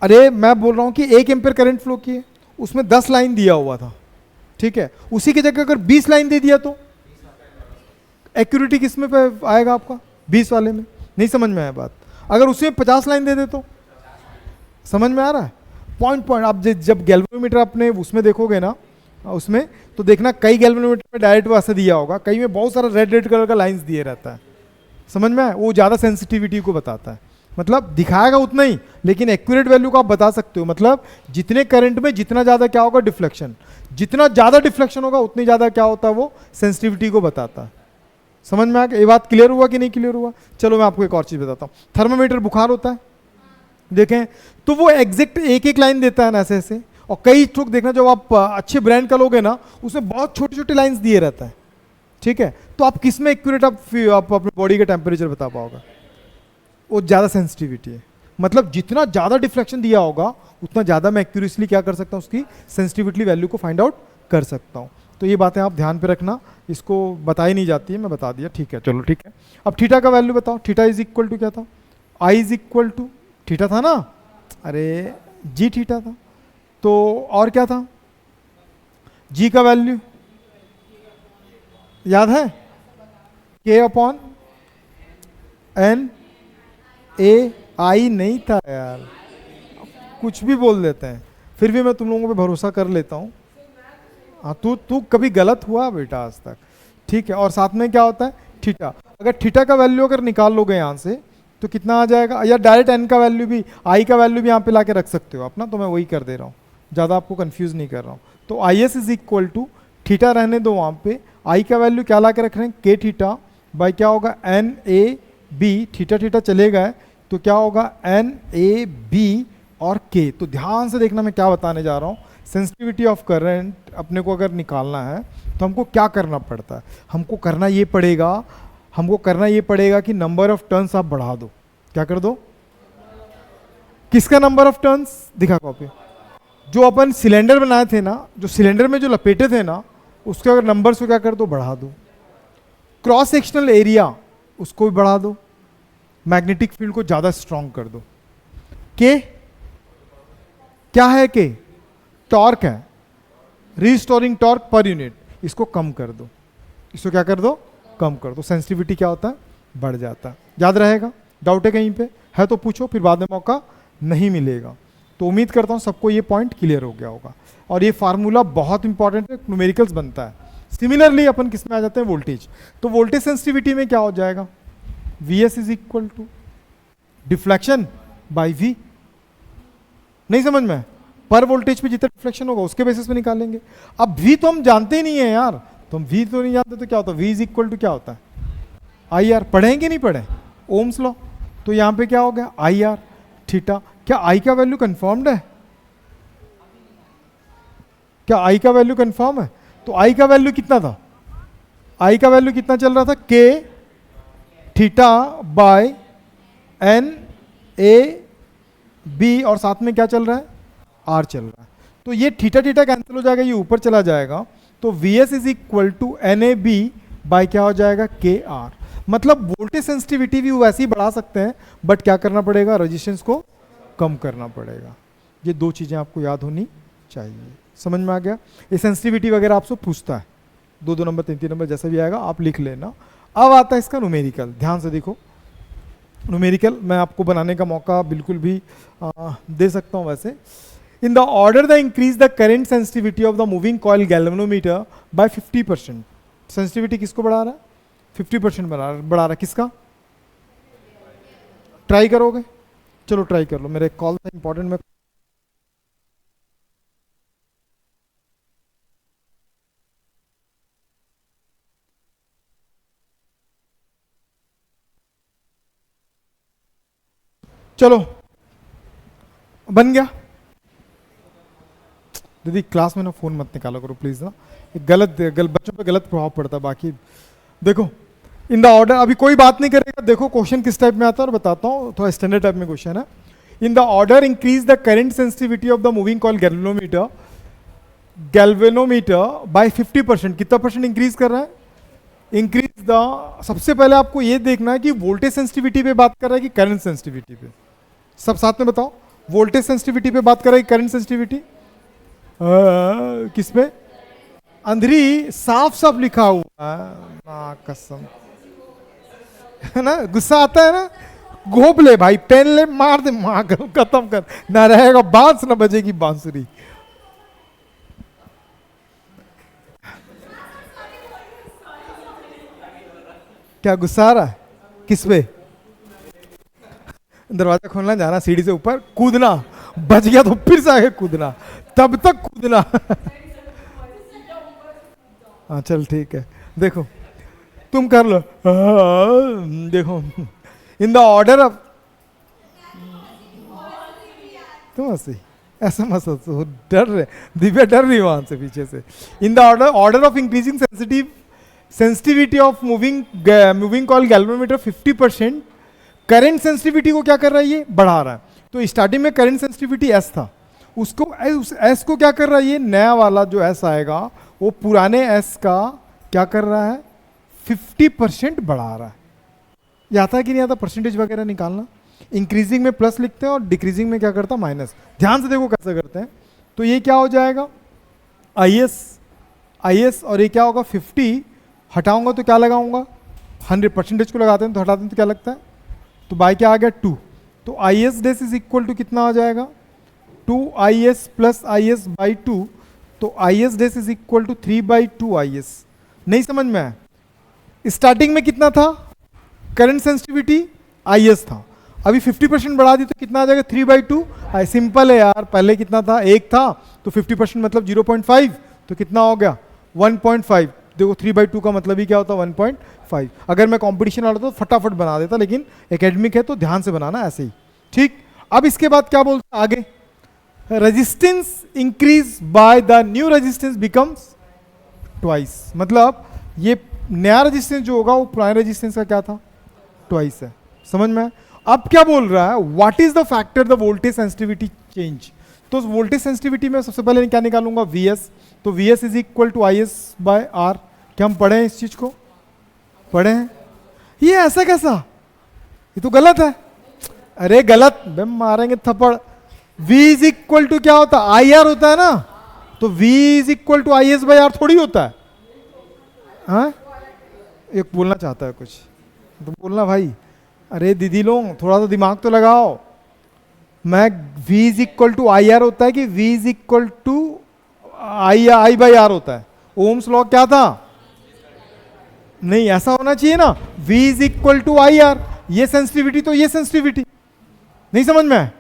अरे मैं बोल रहा हूं कि 1 एम्पियर करंट फ्लो किए, उसमें 10 लाइन दिया हुआ था, ठीक है। उसी की जगह अगर 20 लाइन दे दिया तो एक्यूरेटी किसमें पे आएगा आपका, 20 वाले में। नहीं समझ में आया बात। अगर उसमें 50 लाइन दे दे तो, समझ में आ रहा है पॉइंट। आप जब गैल्वेनोमीटर अपने उसमें देखोगे ना, उसमें तो देखना कई गैल्वेनोमीटर में डायरेक्ट वैसे दिया होगा, कई में बहुत सारा रेड कलर का लाइंस दिए रहता है, समझ में आया। वो ज़्यादा सेंसिटिविटी को बताता है, मतलब दिखाएगा उतना ही लेकिन एक्यूरेट वैल्यू को आप बता सकते हो, मतलब जितने करंट में जितना ज्यादा क्या होगा डिफ्लेक्शन, जितना ज्यादा डिफ्लेक्शन होगा उतनी ज्यादा क्या होता है वो सेंसिटिविटी को बताता है। समझ में आ गया? ये बात क्लियर हुआ कि नहीं क्लियर हुआ? चलो मैं आपको एक और चीज बताता हूँ। थर्मामीटर बुखार होता है, देखें तो वो एग्जैक्ट एक एक लाइन देता है ना ऐसे ऐसे, और कई ठोक देखना जब आप अच्छे ब्रांड का लोगे ना उसमें बहुत छोटी छोटी लाइंस दिए रहता है, ठीक है? तो आप किस में एक्यूरेट आप अपने बॉडी का टेम्परेचर बता पाओगे? वो ज़्यादा सेंसिटिविटी है, मतलब जितना ज़्यादा डिफ्लेक्शन दिया होगा उतना ज़्यादा मैं एक्यूरेसली क्या कर सकता हूँ, उसकी सेंसिटिविटी वैल्यू को फाइंड आउट कर सकता हूँ। तो ये बातें आप ध्यान पे रखना, इसको बताई नहीं जाती है, मैं बता दिया, ठीक है? चलो ठीक है। अब थीटा का वैल्यू बताओ। थीटा इज इक्वल टू क्या था? I is equal to theta था ना, अरे जी थीटा था, तो और क्या था? जी का वैल्यू याद है? के अपॉन एन ए आई नहीं था यार, कुछ भी बोल देते हैं, फिर भी मैं तुम लोगों पे भरोसा कर लेता हूँ। हाँ तू कभी गलत हुआ बेटा आज तक, ठीक है? और साथ में क्या होता है? थीटा। अगर थीटा का वैल्यू अगर निकाल लोगे यहाँ से तो कितना आ जाएगा? या डायरेक्ट एन का वैल्यू भी, आई का वैल्यू भी यहाँ पे लाके रख सकते हो अपना, तो मैं वही कर दे रहा हूँ, ज़्यादा आपको कंफ्यूज नहीं कर रहा हूँ। तो I S is equal to theta रहने दो वहाँ पे, आई का वैल्यू क्या ला के रख रहे हैं? के थीटा बाई क्या होगा? N A B, theta theta चले गए तो क्या होगा? एन ए बी और के। तो ध्यान से देखना मैं क्या बताने जा रहा हूँ। सेंसिटिविटी ऑफ करंट अपने को अगर निकालना है तो हमको क्या करना पड़ता है? हमको करना ये पड़ेगा कि नंबर ऑफ टर्न्स आप बढ़ा दो। क्या कर दो? किसका नंबर ऑफ टर्न्स? दिखा कॉपी। जो अपन सिलेंडर बनाए थे ना, जो सिलेंडर में जो लपेटे थे ना, उसके अगर नंबर्स को क्या कर दो? बढ़ा दो। क्रॉस सेक्शनल एरिया उसको भी बढ़ा दो, मैग्नेटिक फील्ड को ज्यादा स्ट्रांग कर दो। के क्या है? के टॉर्क है, रीस्टोरिंग टॉर्क पर यूनिट, इसको कम कर दो, इसको क्या कर दो? कम कर दो। सेंसिटिविटी क्या होता है? बढ़ जाता है। याद रहेगा? डाउट है कहीं पे? है तो पूछो, फिर बाद में मौका नहीं मिलेगा। तो उम्मीद करता हूँ सबको ये पॉइंट क्लियर हो गया होगा। और ये फार्मूला बहुत इंपॉर्टेंट है, न्यूमेरिकल्स बनता है। सिमिलरली अपन किस में आ जाते हैं? वोल्टेज। तो वोल्टेज सेंसिटिविटी में क्या हो जाएगा? V S is equal to deflection by V. नहीं समझ में? पर वोल्टेज पे जितना डिफ्लेक्शन होगा उसके बेसिस पे निकालेंगे। अब वी तो हम जानते ही नहीं है यार, तो हम वी तो नहीं जानते, तो क्या होता है? वी इज इक्वल टू क्या होता है? I R. पढ़ेंगे नहीं पढ़े? Ohm's law. तो यहाँ पे क्या हो गया? I R theta. क्या आई का वैल्यू कंफर्म्ड है? क्या आई का वैल्यू कंफर्म है? तो आई का वैल्यू कितना था? आई का वैल्यू कितना चल रहा था? K theta by N A B, और साथ में क्या चल रहा है? आर चल रहा है। तो ये थीटा थीटा कैंसिल हो जाएगा, ये ऊपर चला जाएगा, तो V S is equal to N A B by क्या हो जाएगा? के आर। मतलब वोल्टेज सेंसिटिविटी भी वैसे ही बढ़ा सकते हैं, बट क्या करना पड़ेगा? रेजिस्टेंस को कम करना पड़ेगा। ये दो चीजें आपको याद होनी चाहिए। समझ में आ गया? ये सेंसिटिविटी वगैरह आपसे पूछता है, 2 नंबर 3 नंबर जैसा भी आएगा आप लिख लेना। अब आता है इसका न्यूमेरिकल। ध्यान से देखो, न्यूमेरिकल मैं आपको बनाने का मौका बिल्कुल भी दे सकता हूं वैसे। In the order the increase the current sensitivity of the moving coil galvanometer by 50%। Sensitivity किसको बढ़ा रहा है? 50% बढ़ा रहा है। किसका? ट्राई करोगे? चलो ट्राई कर लो, मेरा एक कॉल था इंपॉर्टेंट में। चलो बन गया। दीदी क्लास में ना फोन मत निकालो करो प्लीज ना, गलत बच्चों पे गलत प्रभाव पड़ता है। बाकी देखो इन द ऑर्डर, अभी कोई बात नहीं करेगा। देखो क्वेश्चन किस टाइप में आता है और बताता हूँ, थोड़ा स्टैंडर्ड टाइप में क्वेश्चन है। In the order increase the current sensitivity of the moving coil galvanometer by 50%। कितना परसेंट इंक्रीज कर रहा है? इंक्रीज द, सबसे पहले आपको ये देखना है कि वोल्टेज सेंसिटिविटी पे बात कर रहा है कि करंट सेंसिटिविटी पे। सब साथ में बताओ, वोल्टेज सेंसिटिविटी पे बात कर रहा है कि करंट सेंसिटिविटी? किस पे? अंधेरी साफ साफ लिखा हुआ है, कसम है ना। गुस्सा आता है ना, घोप ले भाई, पेन ले, मार दे, मार कर, खत्म कर, ना रहेगा बांस ना बजेगी बांसुरी। क्या गुस्सा आ रहा है? किस पे? दरवाजा खोलना, जाना सीढ़ी से ऊपर, कूदना, बच गया तो फिर से आगे कूदना, तब तक कूदना। हाँ चल ठीक है, देखो तुम कर लो। देखो इन द ऑर्डर ऑफ, तुम हंसी ऐसा मत सोचो, डर रहे दिव्या, डर रही वहां से पीछे से। इन the order of increasing sensitivity of moving coil galvanometer 50%, current sensitivity को क्या कर रहा है, ये बढ़ा रहा है। तो स्टार्टिंग में करंट सेंसिटिविटी एस था, उसको उस एस को क्या कर रहा है, ये नया वाला जो एस आएगा वो पुराने एस का क्या कर रहा है, 50% बढ़ा रहा है। ये आता है कि नहीं आता परसेंटेज वगैरह निकालना? इंक्रीजिंग में प्लस लिखते हैं और डिक्रीजिंग में क्या करता है, माइनस। ध्यान से देखो कैसे करते हैं। तो ये क्या हो जाएगा, आई एस और ये क्या होगा 50, हटाऊंगा तो क्या लगाऊंगा 100, परसेंटेज को लगाते हैं तो हटाते हैं तो क्या लगता है, तो बाय क्या आ गया 2। तो I S dash is equal to कितना आ जाएगा 2IS प्लस IS बाई 2। तो IS dash is equal to 3/2IS। नहीं समझ में आया? स्टार्टिंग में कितना था करंट सेंसिटिविटी, IS था, अभी 50% बढ़ा दी तो कितना आ जाएगा 3/2। सिंपल है यार, पहले कितना था 1 था, तो 50% मतलब 0.5, तो कितना हो गया 1.5। देखो 3/2 का मतलब ही क्या होता है 1.5। अगर मैं कंपटीशन वाला तो फटाफट बना देता, लेकिन एकेडमिक है तो ध्यान से बनाना ऐसे ही, ठीक। अब इसके बाद क्या बोलते हैं आगे, resistance increase by the new resistance becomes twice. मतलब ये नया रेजिस्टेंस जो होगा वो पुराने रेजिस्टेंस का क्या था, ट्वाइस है। समझ में? अब क्या बोल रहा है, what is the factor the voltage sensitivity change. तो वोल्टेज सेंसिटिविटी में सबसे पहले क्या निकालूंगा, VS। तो VS is equal to IS by R। क्या हम पढ़े हैं इस चीज को, पढ़े हैं? ये ऐसा कैसा, ये तो गलत है। अरे गलत मारेंगे थप्पड़। V इज इक्वल टू क्या होता है, IR होता है ना, तो V is equal to IS by R थोड़ी होता है। हाँ एक बोलना चाहता है कुछ तो बोलना भाई। अरे दीदी लोग थोड़ा सा दिमाग तो लगाओ। मैं V is equal to IR होता है कि V is equal to I by R होता है? ओम्स लॉ क्या था, नहीं ऐसा होना चाहिए ना, V is equal to IR। ये सेंसिटिविटी तो ये सेंसिटिविटी, नहीं समझ में?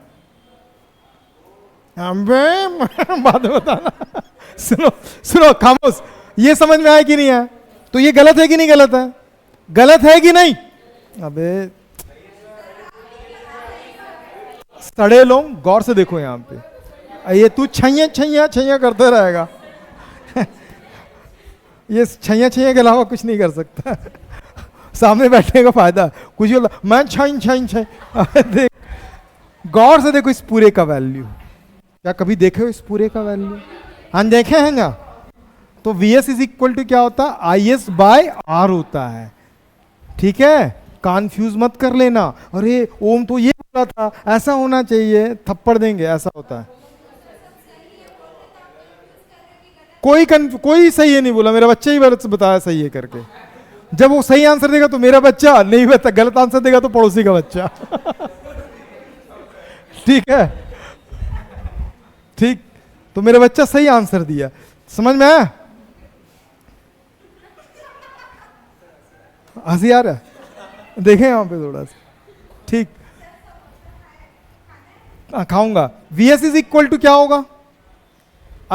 बात बताना। सुनो सुनो खामोश, ये समझ में आया कि नहीं आया? तो ये गलत है कि नहीं गलत है, गलत है कि नहीं? अबे सड़े लोग गौर से देखो यहां पे, ये तू छैया छैया छैया करते रहेगा। ये छैया छैया के अलावा कुछ नहीं कर सकता। सामने बैठने का फायदा कुछ बोला, मैं छाई छाई छाई। देख गौर से देखो इस पूरे का वैल्यू, क्या कभी देखे हो इस पूरे का वैल्यू? हाँ देखे हैं ना। तो VS इज इक्वल टू क्या होता है, IS बाय R होता है, ठीक है। कंफ्यूज मत कर लेना, अरे ओम तो ये बोला था, ऐसा होना चाहिए, थप्पड़ देंगे, ऐसा होता है। कोई सही है नहीं बोला, मेरा बच्चा ही बताया सही है करके। जब वो सही आंसर देगा तो मेरा बच्चा, नहीं बता गलत आंसर देगा तो पड़ोसी का बच्चा। ठीक है, ठीक। तो मेरा बच्चा सही आंसर दिया, समझ में आया? हंसी आ रहा है, देखें यहां पे थोड़ा सा, ठीक। खाऊंगा। VS इज इक्वल टू क्या होगा,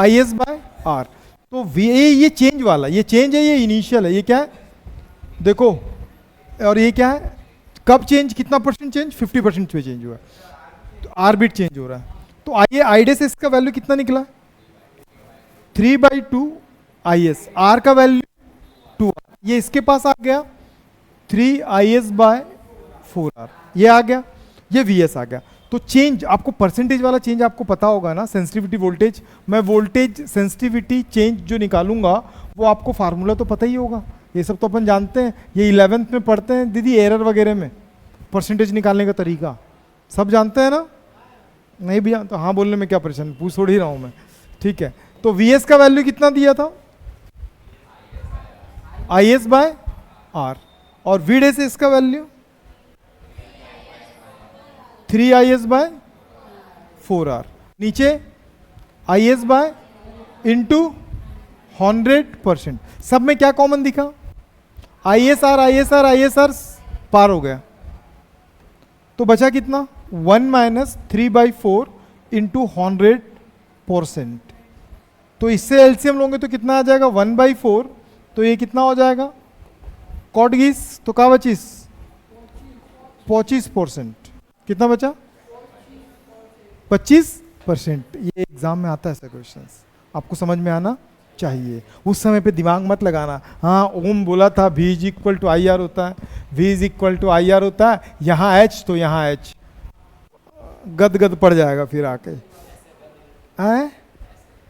IS बाय R। तो ये चेंज वाला, ये चेंज है, ये इनिशियल है, ये क्या है देखो, और ये क्या है, कब चेंज, कितना परसेंट चेंज, 50% पे चेंज हुआ है, तो R बिट चेंज हो रहा है। तो आइए आईडे से इसका वैल्यू कितना निकला, 3/2 IS, R का वैल्यू 2R, ये इसके पास आ गया 3IS बाय 4R, ये आ गया, ये VS आ गया। तो चेंज आपको, परसेंटेज वाला चेंज आपको पता होगा ना, सेंसिटिविटी वोल्टेज। मैं वोल्टेज सेंसिटिविटी चेंज जो निकालूंगा वो आपको फार्मूला तो पता ही होगा, ये सब तो अपन जानते हैं, ये 11th में पढ़ते हैं दीदी, एरर वगैरह में परसेंटेज निकालने का तरीका सब जानते हैं ना। नहीं भी जानते तो हाँ बोलने में क्या परेशान, पूछ थोड़ी रहा हूँ मैं, ठीक है। तो VS का वैल्यू कितना दिया था, IS बाय R, और VD से इसका वैल्यू 3IS बाय 4R, नीचे IS बाय इंटू 100%। सब में क्या कॉमन दिखा, ISR ISR ISR पार हो गया, तो बचा कितना 1 माइनस 3/4 इंटू 100%। तो इससे एलसीएम लोगे तो कितना आ जाएगा 1/4, तो ये कितना हो जाएगा कॉट गीस, तो क्या बचीस 25%। कितना बचा 25%। ये एग्जाम में आता है ऐसा क्वेश्चन, आपको समझ में आना चाहिए। उस समय पे दिमाग मत लगाना, हाँ ओम बोला था V is equal to I R होता है, V is equal to I R होता है, यहाँ H तो यहाँ H, गद गद पड़ जाएगा फिर आके। आए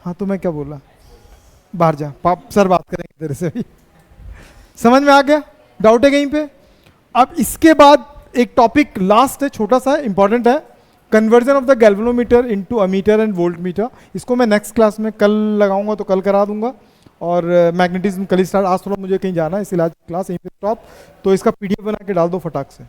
हाँ तो मैं क्या बोला, बाहर जा, पाप सर बात करेंगे तेरे से भी। समझ में आ गया, डाउट है कहीं पे? अब इसके बाद एक टॉपिक लास्ट है, छोटा सा इंपॉर्टेंट है, conversion of the galvanometer into ammeter and volt meter. इसको मैं नेक्स्ट क्लास में कल लगाऊंगा तो कल करा दूंगा, और मैग्नेटिज्म कल स्टार्ट। आज थोड़ा मुझे कहीं जाना है इसलिए आज क्लास यहीं पे स्टॉप। तो इसका पीडीएफ बना के डाल दो फटाक से।